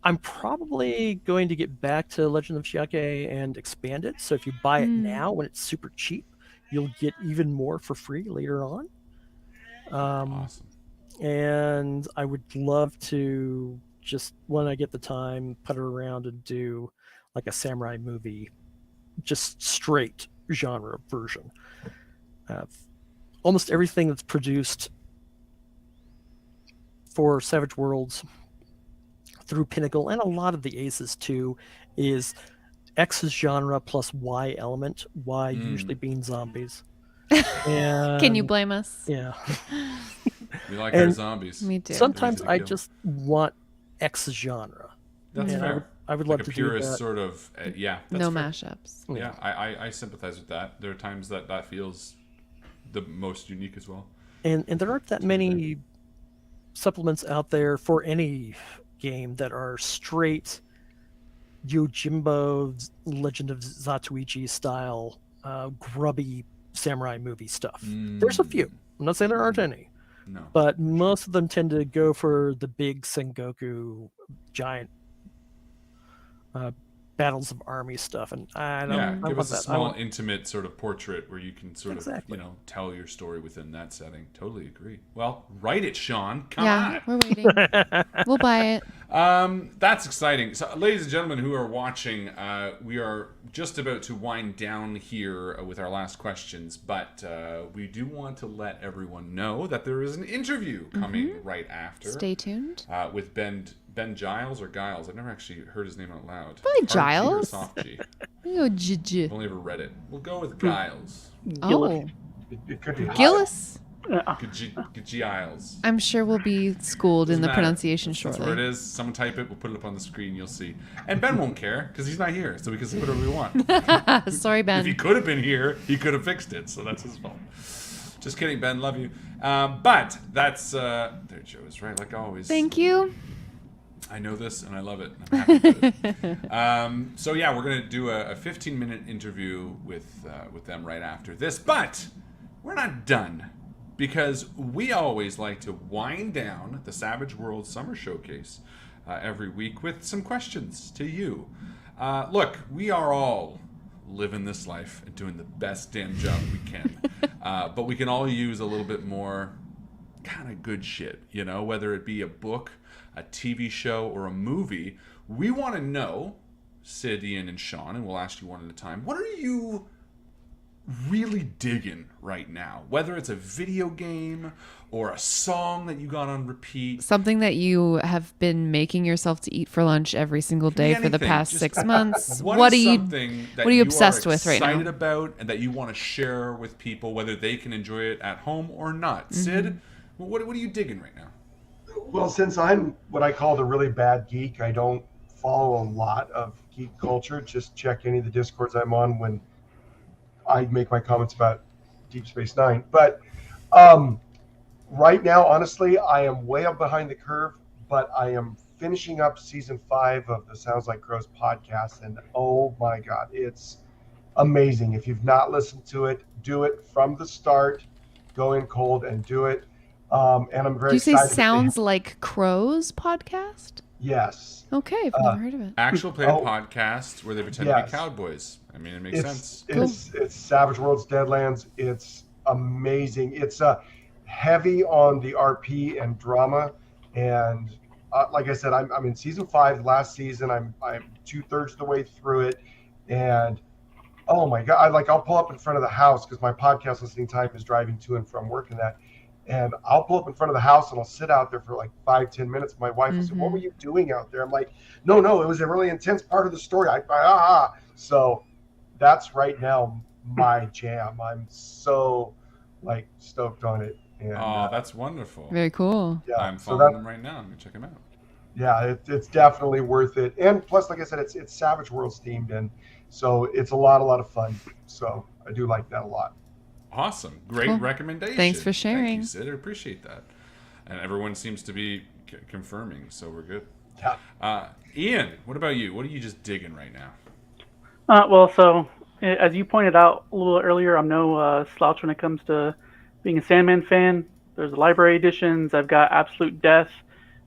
I'm probably going to get back to Legend of Shiake and expand it. So if you buy it now when it's super cheap, you'll get even more for free later on. Awesome. And I would love to just, when I get the time, put it around and do like a samurai movie, just straight genre version. Almost everything that's produced for Savage Worlds through Pinnacle, and a lot of the Aces too, is X genre plus Y element, Y usually being zombies. And, Can you blame us? Yeah. We like our and zombies. Me too. Sometimes Easy to I kill. just want X genre. That's and fair. I would Like love a to do purist that. sort of, yeah. That's No fair. mashups. Yeah, I sympathize with that. There are times that feels the most unique as well. And there aren't that many supplements out there for any game that are straight Yojimbo Legend of Zatoichi style grubby samurai movie stuff. There's a few. I'm not saying there aren't any, No. but most of them tend to go for the big Sengoku giant battles of army stuff, and I don't. Yeah, I give want us a that. I small, want- intimate sort of portrait where you can sort Exactly. of, tell your story within that setting. Totally agree. Well, write it, Sean. Come Yeah, on. we're waiting. We'll buy it. That's exciting. So, ladies and gentlemen who are watching, we are just about to wind down here with our last questions, but we do want to let everyone know that there is an interview coming right after. Stay tuned. With Ben Giles or Giles. I've never actually heard his name out loud. Probably Hard G or Giles. soft G. Oh, I've only ever read it. We'll go with Giles. oh. It could be Gillis. Giles. I'm sure we'll be schooled in Doesn't the matter. pronunciation That's where it shortly. is. Someone type it. We'll put it up on the screen. You'll see. And Ben won't care because he's not here, so we can say whatever we want. Sorry, If he Ben. could have been here, he could have fixed it. So that's his fault. Just kidding, Ben. Love you. But that's there. Joe is right, like always. Thank you. I know this and I love it. I'm happy with it. So yeah, we're gonna do a 15-minute interview with them right after this. But we're not done, because we always like to wind down the Savage World Summer Showcase every week with some questions to you. Look, we are all living this life and doing the best damn job we can, but we can all use a little bit more kind of good shit, whether it be a book, a TV show, or a movie. We want to know, Sid, Ian, and Sean, and we'll ask you one at a time, what are you really digging right now? Whether it's a video game or a song that you got on repeat. Something that you have been making yourself to eat for lunch every single day for the anything. past Just 6 months. What are is you? something that what are you obsessed are with right now? excited about and that you want to share with people, whether they can enjoy it at home or not? Mm-hmm. Sid, what are you digging right now? Well, since I'm what I call the really bad geek, I don't follow a lot of geek culture. Just check any of the Discords I'm on when I make my comments about Deep Space Nine. But right now, honestly, I am way up behind the curve, but I am finishing up season 5 of the Sounds Like Crows podcast. And oh my God, it's amazing. If you've not listened to it, do it from the start, go in cold and do it. And I'm very Do you say excited. Sounds Like Crows podcast? Yes. Okay, I've never heard of it. Actual play podcast where they pretend to Yes. be cowboys. I mean, it makes sense. It's Savage Worlds Deadlands. It's amazing. It's heavy on the RP and drama, and like I said, I'm in season 5. Last season, I'm 2/3 of the way through it, and oh my God, I'll pull up in front of the house because my podcast listening time is driving to and from work and that. And I'll pull up in front of the house and I'll sit out there for like 5-10 minutes. My wife will say, "What were you doing out there?" I'm like, no, it was a really intense part of the story. So that's right now my jam. I'm so stoked on it. And, That's wonderful. Very cool. yeah, I'm so following that, them right now. I'm going to check them out. yeah, it's definitely worth it. And plus, like I said, it's Savage Worlds themed, and so it's a lot of fun. So I do like that a lot. Awesome. Great Cool. recommendation. Thanks for Thank sharing. you, Sid. I appreciate that. And everyone seems to be confirming, so we're good. Yeah. Ian, what about you? What are you just digging right now? Well, so as you pointed out a little earlier, I'm no slouch when it comes to being a Sandman fan. There's library editions. I've got Absolute Death.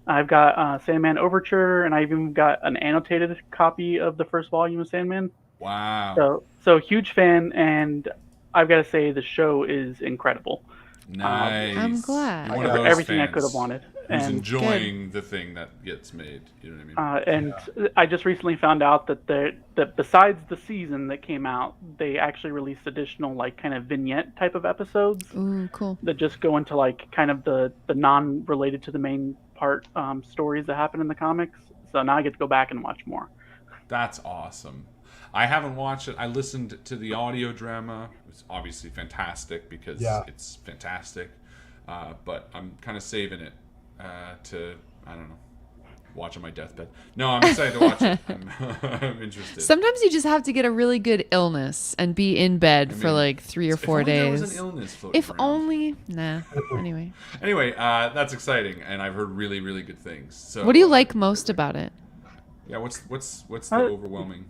I've got Sandman Overture, and I even got an annotated copy of the first volume of Sandman. Wow. So huge fan, and I've got to say the show is incredible. Nice. I'm glad. One of those Everything I fans could have wanted. Who's And enjoying the thing that gets made. You know what I mean? I just recently found out that besides the season that came out, they actually released additional kind of vignette type of episodes Ooh, cool. that just go into kind of the non-related to the main part stories that happen in the comics. So now I get to go back and watch more. That's awesome. I haven't watched it. I listened to the audio drama. It's obviously fantastic because it's fantastic. But I'm kind of saving it to, I don't know, watch on my deathbed. No, I'm excited to watch it. I'm interested. Sometimes you just have to get a really good illness and be in bed for 3 or 4 if only there days. was an illness floating If around. only. Nah. Anyway. Anyway, that's exciting, and I've heard really, really good things. So What do you like most about it? Yeah, what's the overwhelming?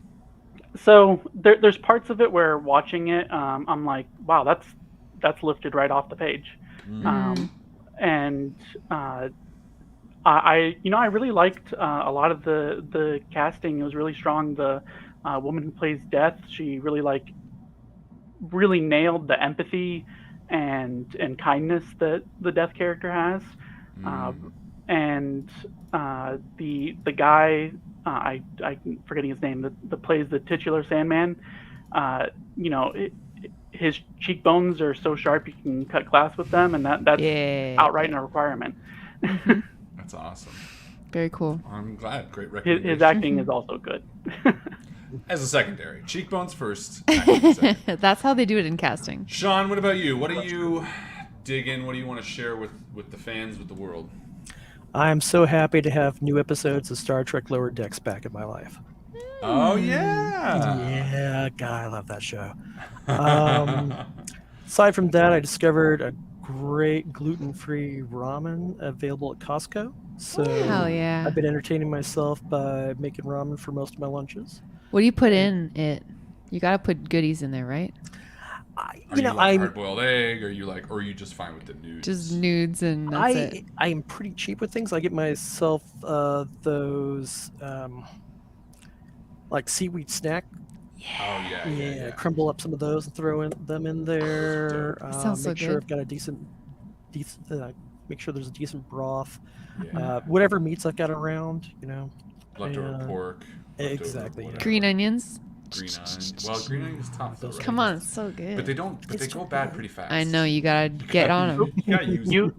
So there's parts of it where watching it, I'm like, wow, that's lifted right off the page. And I really liked a lot of the casting. It was really strong. The woman who plays Death, she really nailed the empathy and kindness that the Death character has. And the guy, I'm forgetting his name, that plays the titular Sandman, his cheekbones are so sharp you can cut glass with them, and that's outright a requirement. That's awesome. Very cool. I'm glad. Great recommendation. His acting is also good. As a secondary, cheekbones first. Acting second. That's how they do it in casting. Sean, what about you? What do you dig in? What do you want to share with the fans, with the world? I am so happy to have new episodes of Star Trek Lower Decks back in my life. Oh yeah. Yeah, God, I love that show. Aside from that, I discovered a great gluten-free ramen available at Costco. So Hell yeah. I've been entertaining myself by making ramen for most of my lunches. What do you put in it? You gotta put goodies in there, right? Are you like hard-boiled egg, or are you just fine with the nudes? Just nudes and that's it. I am pretty cheap with things. I get myself those like seaweed snack. Oh yeah. Crumble up some of those and throw them in there. Sounds so make sure good. I've got a decent. Make sure there's a decent broth. Yeah. Whatever meats I've got around, Leftover pork. leftover Exactly, whatever. Green onions. Green onions. Well, green onions tough though, right? Come on, it's so good. But they don't. But they go bad pretty fast. I know, you gotta get on them. You gotta use You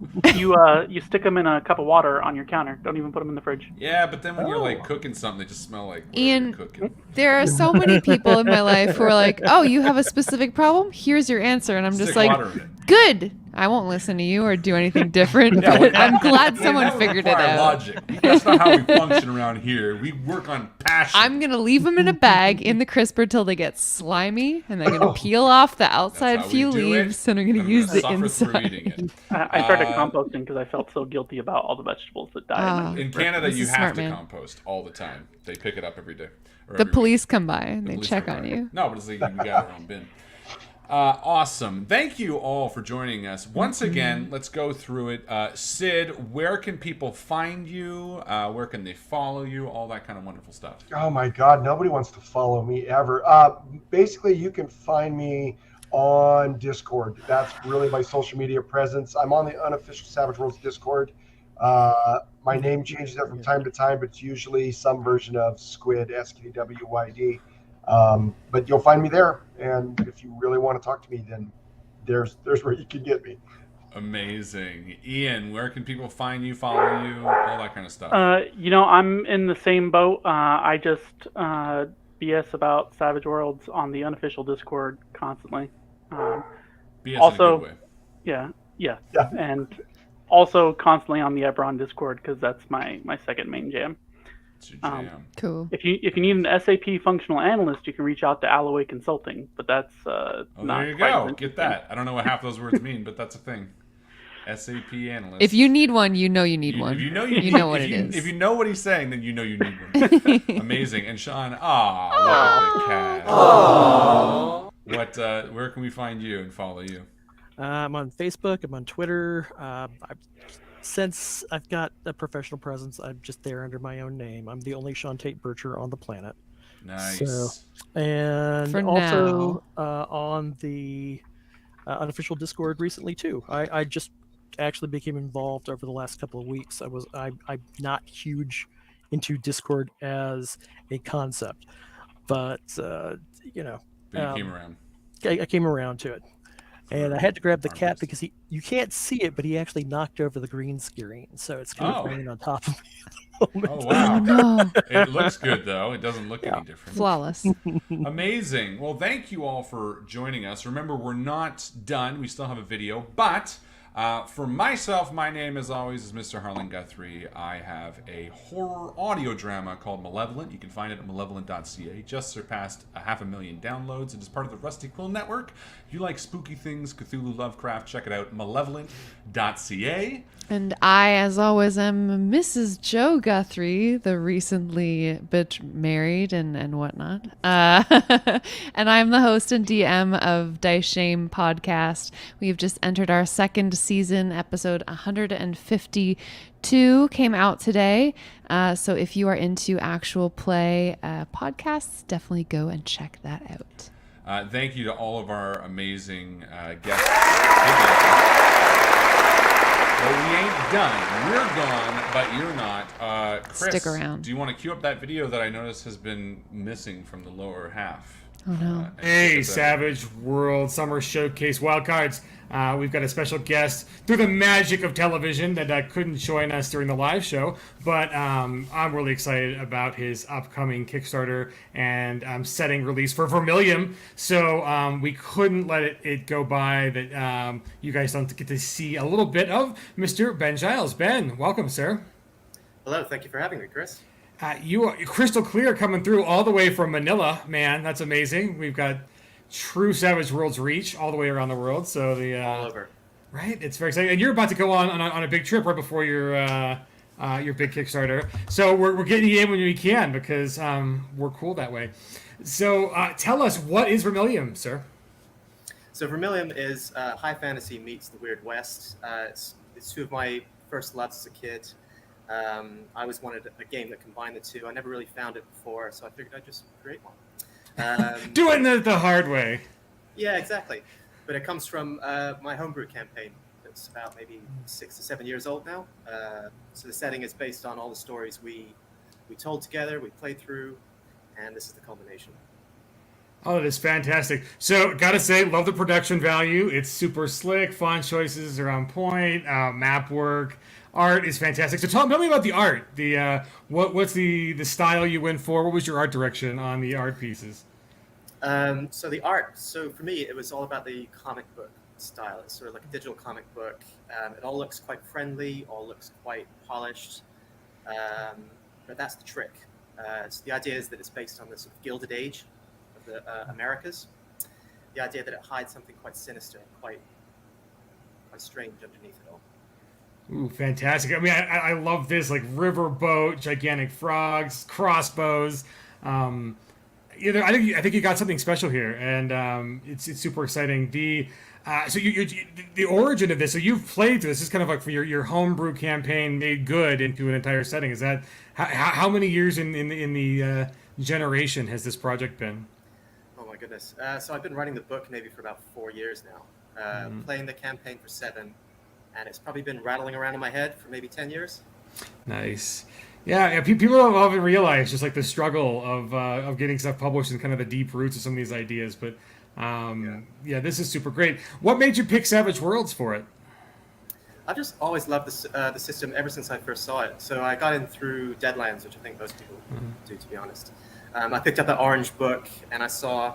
you stick them in a cup of water on your counter. Don't even put them in the fridge. Yeah, but then when you're like cooking something, they just smell like Ian, you're cooking. There are so many people in my life who are like, "Oh, you have a specific problem? Here's your answer," and I'm just Stick like, water in it. "Good. I won't listen to you or do anything different." But I'm glad someone that would figured it require out. Logic. That's not how we function around here. We work on passion. I'm gonna leave them in a bag in the crisper till they get slimy, and I'm gonna peel off the outside how we few do it. leaves, and I'm gonna I'm use gonna the suffer through inside. eating it. I started composting because I felt so guilty about all the vegetables that died. Oh. In Canada, This you is have smart, to man. compost all the time. They pick it up every day. Or The every police week. come by and The they police check come on by. you. No, but it's like we got our own bin. Awesome. Thank you all for joining us. Once again, let's go through it. Sid, where can people find you? Where can they follow you? All that kind of wonderful stuff. Oh my God, nobody wants to follow me ever. Basically, you can find me on Discord. That's really my social media presence. I'm on the unofficial Savage Worlds Discord. My name changes there from time to time, but it's usually some version of Squid, SKWYD. But you'll find me there, and if you really want to talk to me, then there's where you can get me. Amazing. Ian, where can people find you, follow you, all that kind of stuff? I'm in the same boat. I just BS about Savage Worlds on the unofficial Discord constantly. BS also- in a good way. Yeah, Yeah. and also constantly on the Ebron Discord because that's my second main jam. It's your jam. Cool. If you need an SAP functional analyst, you can reach out to Alloway Consulting, but that's Oh, not there you quite as go. interesting. Get that. I don't know what half those words mean, but that's a thing. SAP analyst. If you need one, you know you need one. If you know You know what if it you, is. If you know what he's saying, then you know you need one. Amazing. And Sean, look at the cat. What? Where can we find you and follow you? I'm on Facebook. I'm on Twitter. Since I've got a professional presence, I'm just there under my own name. I'm the only Sean Tate Bircher on the planet. Nice. So- And For also on the unofficial Discord recently too. I just actually became involved over the last couple of weeks. I'm not huge into Discord as a concept, but But you came around. I came around to it. And I had to grab the cat Harvest. because you can't see it, but he actually knocked over the green screen, so it's kind Oh. of laying on top of me at the moment. Oh wow. No. It looks good though. It doesn't look any different. Flawless. Amazing. Well, thank you all for joining us. Remember, we're not done. We still have a video, but For myself, my name, as always, is Mr. Harlan Guthrie. I have a horror audio drama called Malevolent. You can find it at malevolent.ca. Just surpassed 500,000 downloads. It is part of the Rusty Quill Network. If you like spooky things, Cthulhu, Lovecraft, check it out, malevolent.ca. And I, as always, am Mrs. Joe Guthrie, the recently married and whatnot. And I'm the host and DM of Dice Shame podcast. We've just entered our second season. Episode 152 came out today. So if you are into actual play podcasts, definitely go and check that out. Thank you to all of our amazing guests. Well, we ain't done. We're gone, but you're not. Chris, Stick around. Do you want to cue up that video that I noticed has been missing from the lower half? Oh, no. And Hey, kick us out? Savage World Summer Showcase Wildcards. We've got a special guest through the magic of television that couldn't join us during the live show, but I'm really excited about his upcoming Kickstarter and setting release for Vermilion. So we couldn't let it go by that you guys don't get to see a little bit of Mr. Ben Giles. Ben, welcome, sir. Hello, thank you for having me, Chris. You are crystal clear coming through all the way from Manila, man. That's amazing. We've got true Savage World's reach all the way around the world. So All over. right, it's very exciting. And you're about to go on a big trip right before your big Kickstarter. So we're getting you in when we can because we're cool that way. So tell us, what is Vermilion, sir? So Vermilion is high fantasy meets the Weird West. It's two of my first loves as a kid. I always wanted a game that combined the two. I never really found it before, so I figured I'd just create one. Doing it the hard way. Yeah, exactly. But it comes from my homebrew campaign. It's about maybe 6 to 7 years old now. So the setting is based on all the stories we told together, we played through, and this is the culmination. Oh, that is fantastic. So, gotta say, love the production value. It's super slick. Font choices are on point. Map work, art is fantastic. So, tell me about the art. What's the style you went for? What was your art direction on the art pieces? So the art. So for me, it was all about the comic book style. It's sort of like a digital comic book. It all looks quite friendly. All looks quite polished. But that's the trick. So the idea is that it's based on the sort of Gilded Age of the Americas. The idea that it hides something quite sinister, quite strange underneath it all. Ooh, fantastic. I mean, I love this, like riverboat, gigantic frogs, crossbows. I think you got something special here, and it's super exciting. The origin of this. So you've played through this. This is kind of like for your homebrew campaign made good into an entire setting. Is that how many years in the generation has this project been? Oh my goodness. So I've been writing the book maybe for about 4 years now. Playing the campaign for 7, and it's probably been rattling around in my head for maybe 10 years. Nice. Yeah, people don't often realize just like the struggle of getting stuff published and kind of the deep roots of some of these ideas. But yeah, this is super great. What made you pick Savage Worlds for it? I've just always loved the system ever since I first saw it. So I got in through Deadlands, which I think most people do, to be honest. I picked up that orange book and I saw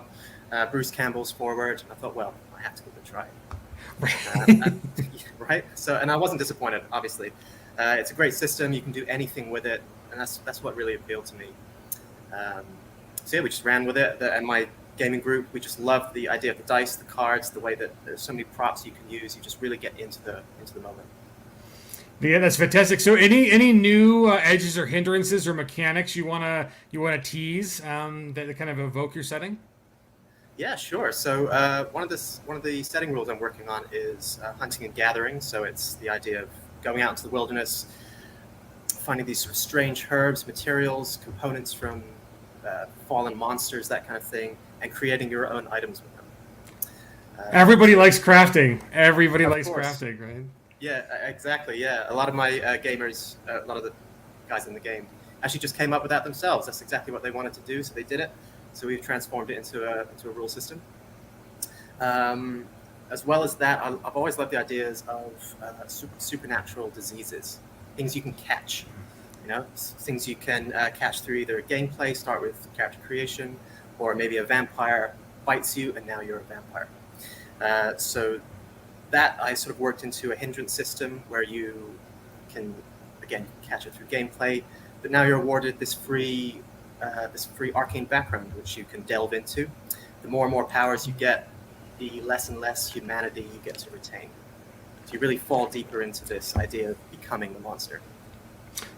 Bruce Campbell's foreword, and I thought, well, I have to give it a try. Right? So, and I wasn't disappointed, obviously. It's a great system. You can do anything with it, and that's what really appealed to me. So yeah, we just ran with it. And my gaming group, we just loved the idea of the dice, the cards, the way that there's so many props you can use. You just really get into the moment. Yeah, that's fantastic. So, any new edges or hindrances or mechanics you wanna tease that kind of evoke your setting? Yeah, sure. So one of the setting rules I'm working on is hunting and gathering. So it's the idea of going out into the wilderness, finding these sort of strange herbs, materials, components from fallen monsters, that kind of thing, and creating your own items with them. Everybody likes crafting. Everybody Of likes course. crafting, right? Yeah, exactly. Yeah, a lot of my gamers, a lot of the guys in the game, actually just came up with that themselves. That's exactly what they wanted to do, so they did it. So we've transformed it into a rule system. As well as that, I've always loved the ideas of supernatural diseases, things you can catch. You know, things you can catch through either gameplay, start with character creation, or maybe a vampire bites you and now you're a vampire. So that I sort of worked into a hindrance system where you can, again, catch it through gameplay, but now you're awarded this free arcane background, which you can delve into. The more and more powers you get, the less and less humanity you get to retain. So you really fall deeper into this idea of becoming the monster.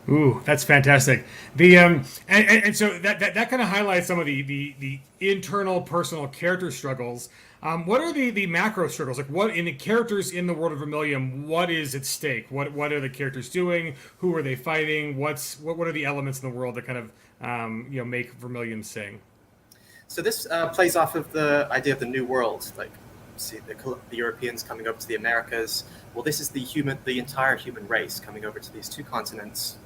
Ooh, that's fantastic. The and so that kind of highlights some of the internal personal character struggles. What are the macro struggles? Like, what in the characters in the world of Vermilion? What is at stake? What are the characters doing? Who are they fighting? What are the elements in the world that kind of make Vermilion sing? So this plays off of the idea of the New World, like see the Europeans coming over to the Americas. Well, this is the entire human race coming over to these two continents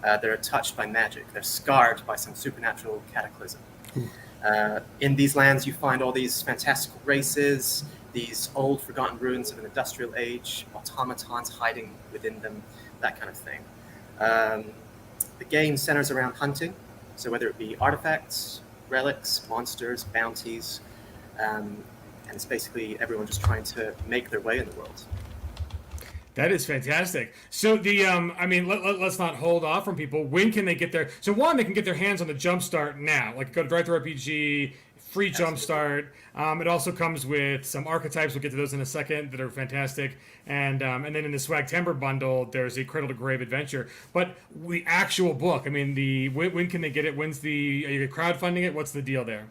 that are touched by magic. They're scarred by some supernatural cataclysm. In these lands, you find all these fantastical races, these old forgotten ruins of an industrial age, automatons hiding within them, that kind of thing. The game centers around hunting, so whether it be artifacts, relics, monsters, bounties, and it's basically everyone just trying to make their way in the world. That is fantastic. So let's not hold off from people. When can they get their? So one, they can get their hands on the Jumpstart now. Like go to Drive Thru RPG, free Jumpstart. It also comes with some archetypes. We'll get to those in a second that are fantastic. And then in the Swagtember bundle, there's a Cradle to Grave adventure. But the actual book, when can they get it? Are you crowdfunding it? What's the deal there?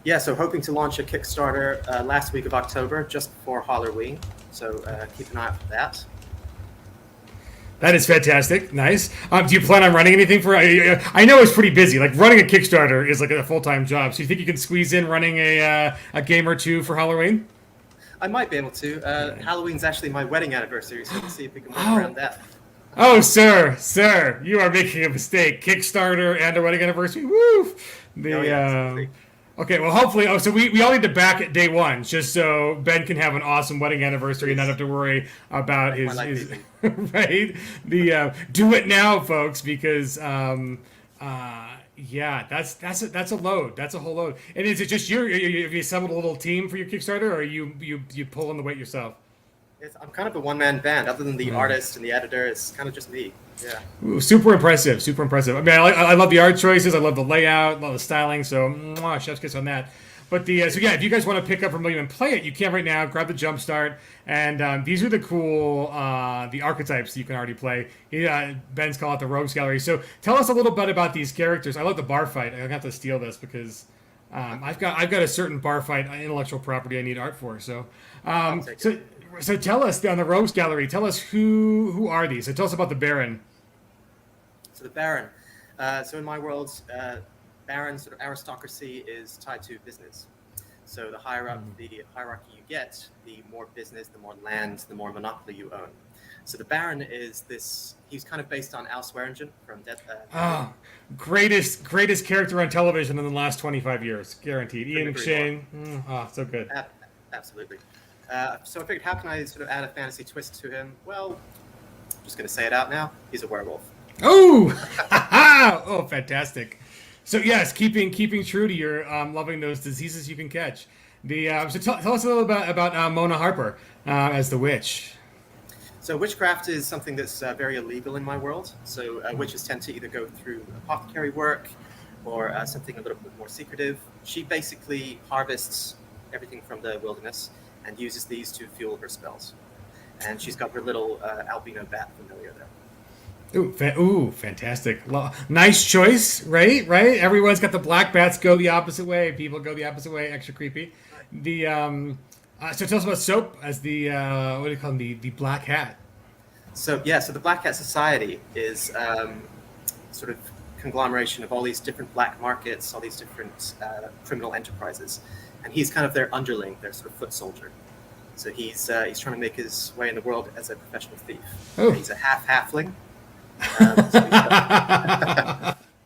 Yeah, so hoping to launch a Kickstarter last week of October, just before Halloween. So keep an eye out for that. That is fantastic. Nice. Do you plan on running anything for? I know it's pretty busy. Like running a Kickstarter is like a full-time job. So you think you can squeeze in running a game or two for Halloween? I might be able to. Halloween's actually my wedding anniversary, so let's see if we can work around that. Oh, sir, you are making a mistake. Kickstarter and a wedding anniversary. Woo! Okay, well, hopefully. Oh, so we all need to back at day one, just so Ben can have an awesome wedding anniversary and not have to worry about his right. Do it now, folks, because that's a load. That's a whole load. And is it just have you assembled a little team for your Kickstarter, or are you pulling the weight yourself? I'm kind of a one-man band. Other than the artist and the editor, it's kind of just me. Yeah. Ooh, super impressive. I love the art choices. I love the layout, love the styling. So, chef's kiss on that. But if you guys want to pick up Vermilion and play it, you can right now. Grab the Jumpstart, and these are the cool the archetypes that you can already play. Ben's call it the Rogues Gallery. So, tell us a little bit about these characters. I love the bar fight. I have to steal this because I've got a certain bar fight intellectual property I need art for. So, So tell us on the Rogues Gallery. Tell us who are these? So tell us about the Baron. So the Baron. So in my world, Baron sort of aristocracy is tied to business. So the higher up the hierarchy you get, the more business, the more land, the more monopoly you own. So the Baron is this. He's kind of based on Al Swearingen from Dead. Greatest character on television in the last 25 years, guaranteed. Ian McShane. So good. Absolutely. So I figured, how can I sort of add a fantasy twist to him? Well, I'm just going to say it out now. He's a werewolf. Oh, oh, fantastic! So yes, keeping true to your loving those diseases you can catch. So tell us a little bit about Mona Harper as the witch. So witchcraft is something that's very illegal in my world. So witches tend to either go through apothecary work or something a little bit more secretive. She basically harvests everything from the wilderness and uses these to fuel her spells. And she's got her little albino bat familiar there. Ooh, fantastic. Nice choice, right? Everyone's got the black bats go the opposite way. People go the opposite way, extra creepy. So tell us about Soap as the, what do you call them, the Black Hat. So the Black Hat Society is sort of conglomeration of all these different black markets, all these different criminal enterprises. And he's kind of their underling, their sort of foot soldier. So he's trying to make his way in the world as a professional thief. Oh. He's a half-halfling.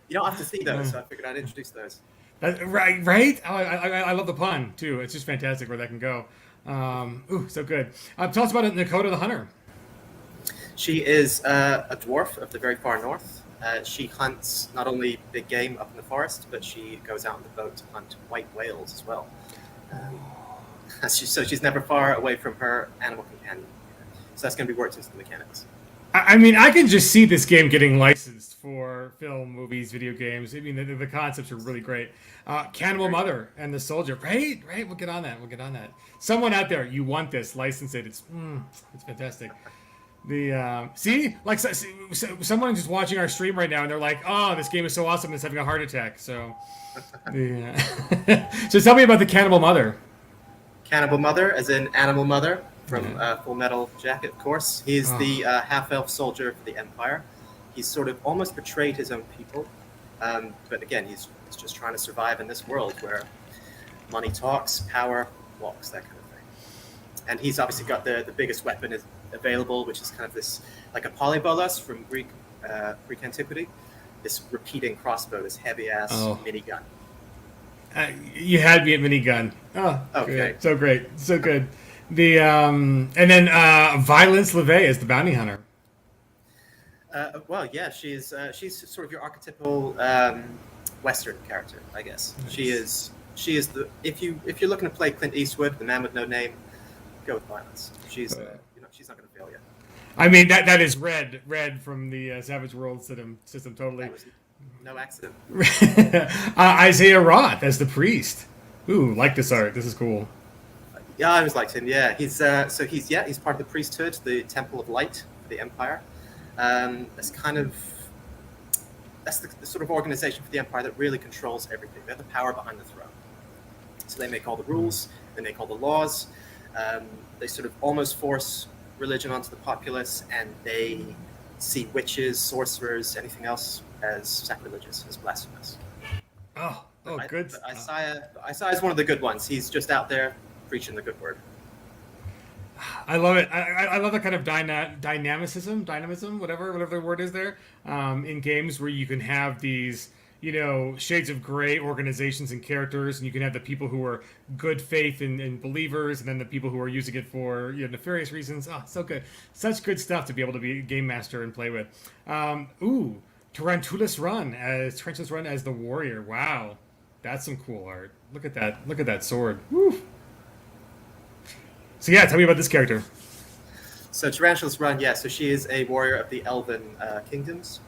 You don't have to see those, so I figured I'd introduce those. Right? Oh, I love the pun, too. It's just fantastic where that can go. So good. Tell us about Nakota the Hunter. She is a dwarf of the very far north. She hunts not only big game up in the forest, but she goes out on the boat to hunt white whales as well. So she's never far away from her animal companion. So that's going to be worked into the mechanics. I mean, I can just see this game getting licensed for film, movies, video games. I mean, the concepts are really great. Cannibal Mother and the Soldier, right? We'll get on that. Someone out there, you want this? License it. It's fantastic. The see, like someone just watching our stream right now, and they're like, "Oh, this game is so awesome!" It's having a heart attack. So, so tell me about the Cannibal Mother. Cannibal Mother, as in Animal Mother from Full Metal Jacket, of course. He's the half-elf soldier for the Empire. He's sort of almost betrayed his own people, but again, he's just trying to survive in this world where money talks, power walks, that kind of thing. And he's obviously got the biggest weapon available, which is kind of this, like a polybolos from Greek antiquity, this repeating crossbow, this heavy-ass minigun. You had me at minigun. Oh, okay. Good. So great. So good. The and then Violence LeVay is the bounty hunter. Well, yeah, she's sort of your archetypical Western character, I guess. Nice. She is the if you're looking to play Clint Eastwood, the man with no name, go with Violence. She's she's not going to fail you. I mean that is Red from the Savage Worlds system totally. No accident. Isaiah Roth as the priest. Ooh, like this art. This is cool. Yeah, I always liked him. Yeah, he's part of the priesthood, the Temple of Light for the Empire. That's the sort of organization for the Empire that really controls everything. They're the power behind the throne. So they make all the rules, they make all the laws. They sort of almost force religion onto the populace, and they see witches, sorcerers, anything else as sacrilegious, as blasphemous. Good. But Isaiah is one of the good ones. He's just out there preaching the good word. I love it. I love the kind of dynamism, whatever the word is there, in games where you can have these, shades of gray organizations and characters, and you can have the people who are good faith and believers, and then the people who are using it for nefarious reasons. Oh, so good. Such good stuff to be able to be a game master and play with. Tarantulas Run as the warrior. Wow. That's some cool art. Look at that sword. Woo. So yeah, tell me about this character. So Tarantulas Run, yeah. So she is a warrior of the Elven kingdoms.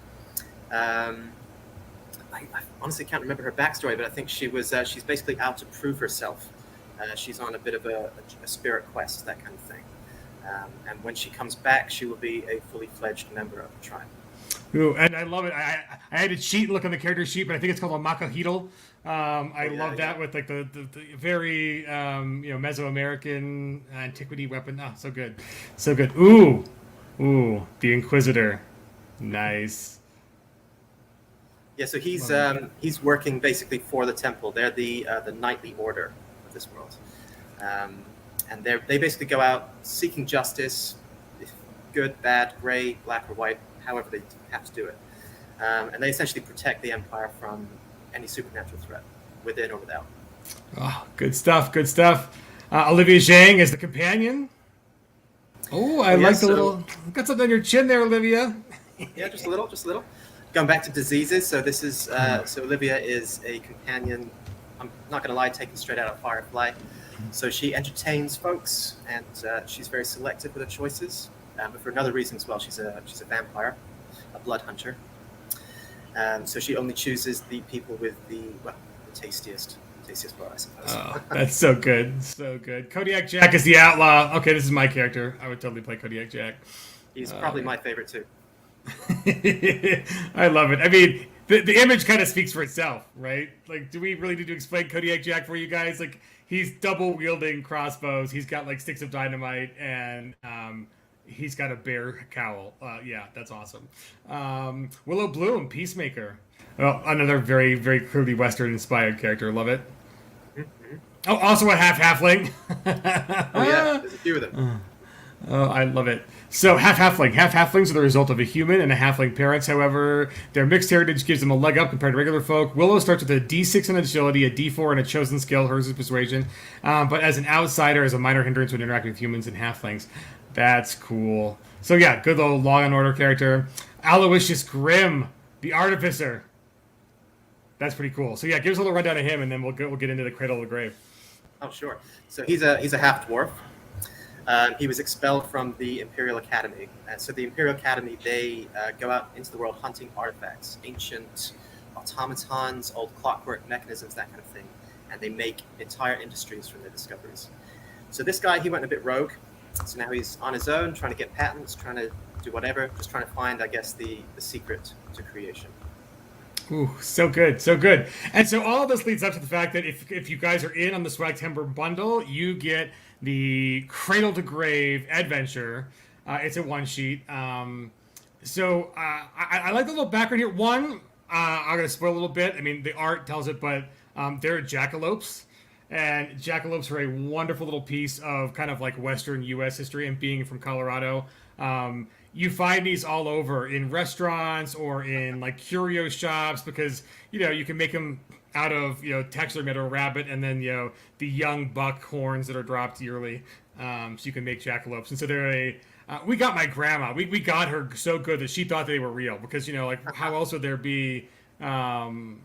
I honestly can't remember her backstory, but I think she's basically out to prove herself. She's on a bit of a spirit quest, that kind of thing. And when she comes back, she will be a fully fledged member of the tribe. Ooh, and I love it. I had to cheat and look on the character sheet, but I think it's called a Makahidal. I love that with like the very Mesoamerican antiquity weapon. Oh, so good, so good. Ooh, the Inquisitor, nice. Yeah, so he's working basically for the temple. They're the knightly order of this world, and they basically go out seeking justice, good, bad, gray, black, or white, however they have to do it, and they essentially protect the Empire from any supernatural threat, within or without. Oh, good stuff. Olivia Zhang is the companion. Oh, I like the little. Got something on your chin there, Olivia. Yeah, just a little. Going back to diseases, so this is so Olivia is a companion. I'm not gonna lie, taken straight out of Firefly. So she entertains folks, and she's very selective with her choices. But for another reason as well, she's a vampire, a blood hunter. So she only chooses the people with the tastiest blood, I suppose. Oh, that's so good, so good. Kodiak Jack is the outlaw. Okay, this is my character. I would totally play Kodiak Jack. He's probably my favorite too. I love it. I mean, the image kind of speaks for itself, right? Like, do we really need to explain Kodiak Jack for you guys? Like, he's double wielding crossbows. He's got like sticks of dynamite, and he's got a bear cowl. Yeah, that's awesome. Willow Bloom, Peacemaker. Well, another very, very clearly Western-inspired character. Love it. Mm-hmm. Oh, also a half-halfling. Oh, yeah. There's a few of them. Oh, I love it. So, half-halfling. Half-halflings are the result of a human and a halfling parents. However, their mixed heritage gives them a leg up compared to regular folk. Willow starts with a D6 in agility, a D4 in a chosen skill, hers is persuasion. But as an outsider, as a minor hindrance when interacting with humans and halflings. That's cool. So yeah, good old Law and Order character. Aloysius Grimm, the Artificer. That's pretty cool. So yeah, give us a little rundown of him, and then we'll get into the Cradle of the Grave. Oh, sure. So he's a half dwarf. He was expelled from the Imperial Academy. So the Imperial Academy, they go out into the world hunting artifacts, ancient automatons, old clockwork mechanisms, that kind of thing, and they make entire industries from their discoveries. So this guy, he went a bit rogue. So now he's on his own, trying to get patents, trying to do whatever, just trying to find, I guess, the secret to creation. Ooh, so good, so good. And so all of this leads up to the fact that if you guys are in on the Swagtember bundle, you get the Cradle to Grave adventure. It's a one sheet. I like the little background here. One, I'm going to spoil a little bit. I mean, the art tells it, but they're jackalopes. And jackalopes are a wonderful little piece of kind of like Western U.S. history, and being from Colorado. You find these all over in restaurants or in like curio shops, because you can make them out of taxidermy or rabbit, and then the young buck horns that are dropped yearly, so you can make jackalopes. And so they're we got my grandma, we got her so good that she thought they were real, because like how else would there be taxidermy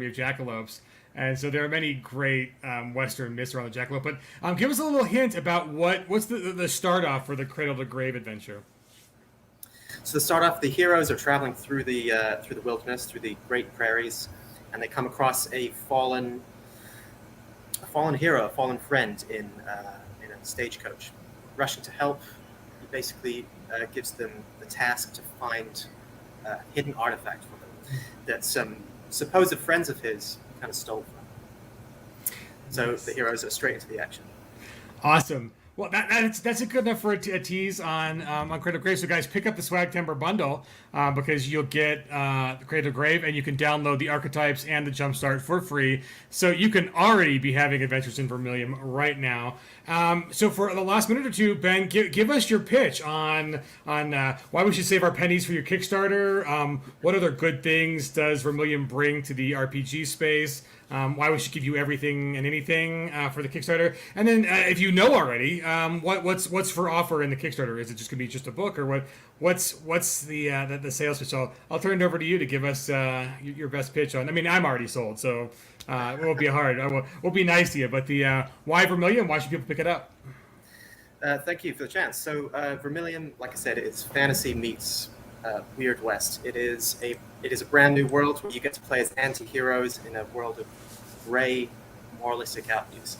of jackalopes. And so there are many great Western myths around the jackalope. But give us a little hint about what's the start off for the Cradle to Grave adventure. So to start off, the heroes are traveling through the wilderness, through the great prairies, and they come across a fallen hero, a fallen friend in a stagecoach. Rushing to help, he basically gives them the task to find a hidden artifact for them that some supposed friends of his kind of stole from. So the heroes are straight into the action. Awesome. Well, that's a good enough for a tease on Cradle to Grave. So guys, pick up the Swagtember bundle because you'll get the Cradle to Grave, and you can download the archetypes and the Jumpstart for free. So you can already be having adventures in Vermilion right now. So for the last minute or two, Ben, give us your pitch on why we should save our pennies for your Kickstarter. What other good things does Vermilion bring to the RPG space? Why we should give you everything and anything for the Kickstarter, and then if you know already, what's for offer in the Kickstarter? Is it just gonna be just a book, or what's the sales pitch? So I'll turn it over to you to give us your best pitch on. I mean, I'm already sold, so it won't be hard. We'll be nice to you, but the why Vermilion? Why should people pick it up? Thank you for the chance. So Vermilion, like I said, it's fantasy meets Weird West. It is a brand new world where you get to play as anti-heroes in a world of gray, moralistic values.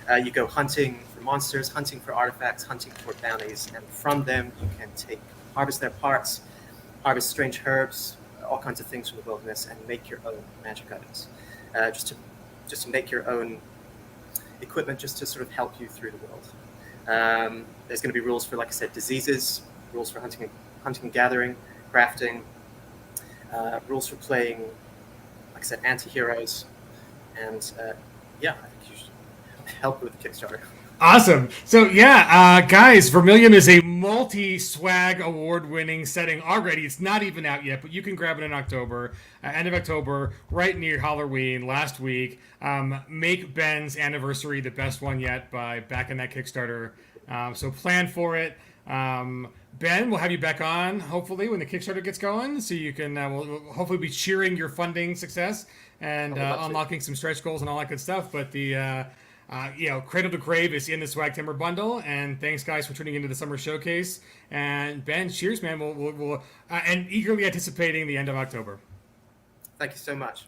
You go hunting for monsters, hunting for artifacts, hunting for bounties, and from them you can harvest their parts, harvest strange herbs, all kinds of things from the wilderness, and make your own magic items. Just to make your own equipment, just to sort of help you through the world. There's going to be rules for, like I said, diseases, rules for hunting and gathering, crafting, rules for playing, like I said, anti-heroes, and I think you should help with the Kickstarter. Awesome. So guys, Vermilion is a multi-swag award-winning setting already. It's not even out yet, but you can grab it in October, end of October, right near Halloween, last week. Make Ben's anniversary the best one yet by backing that Kickstarter. So plan for it. Ben, we'll have you back on hopefully when the Kickstarter gets going, so you can we'll hopefully be cheering your funding success and unlocking some stretch goals and all that good stuff. But the Cradle to Grave is in the Swagtember bundle, and thanks guys for tuning into the summer showcase. And Ben, cheers, man. We'll and eagerly anticipating the end of October. Thank you so much.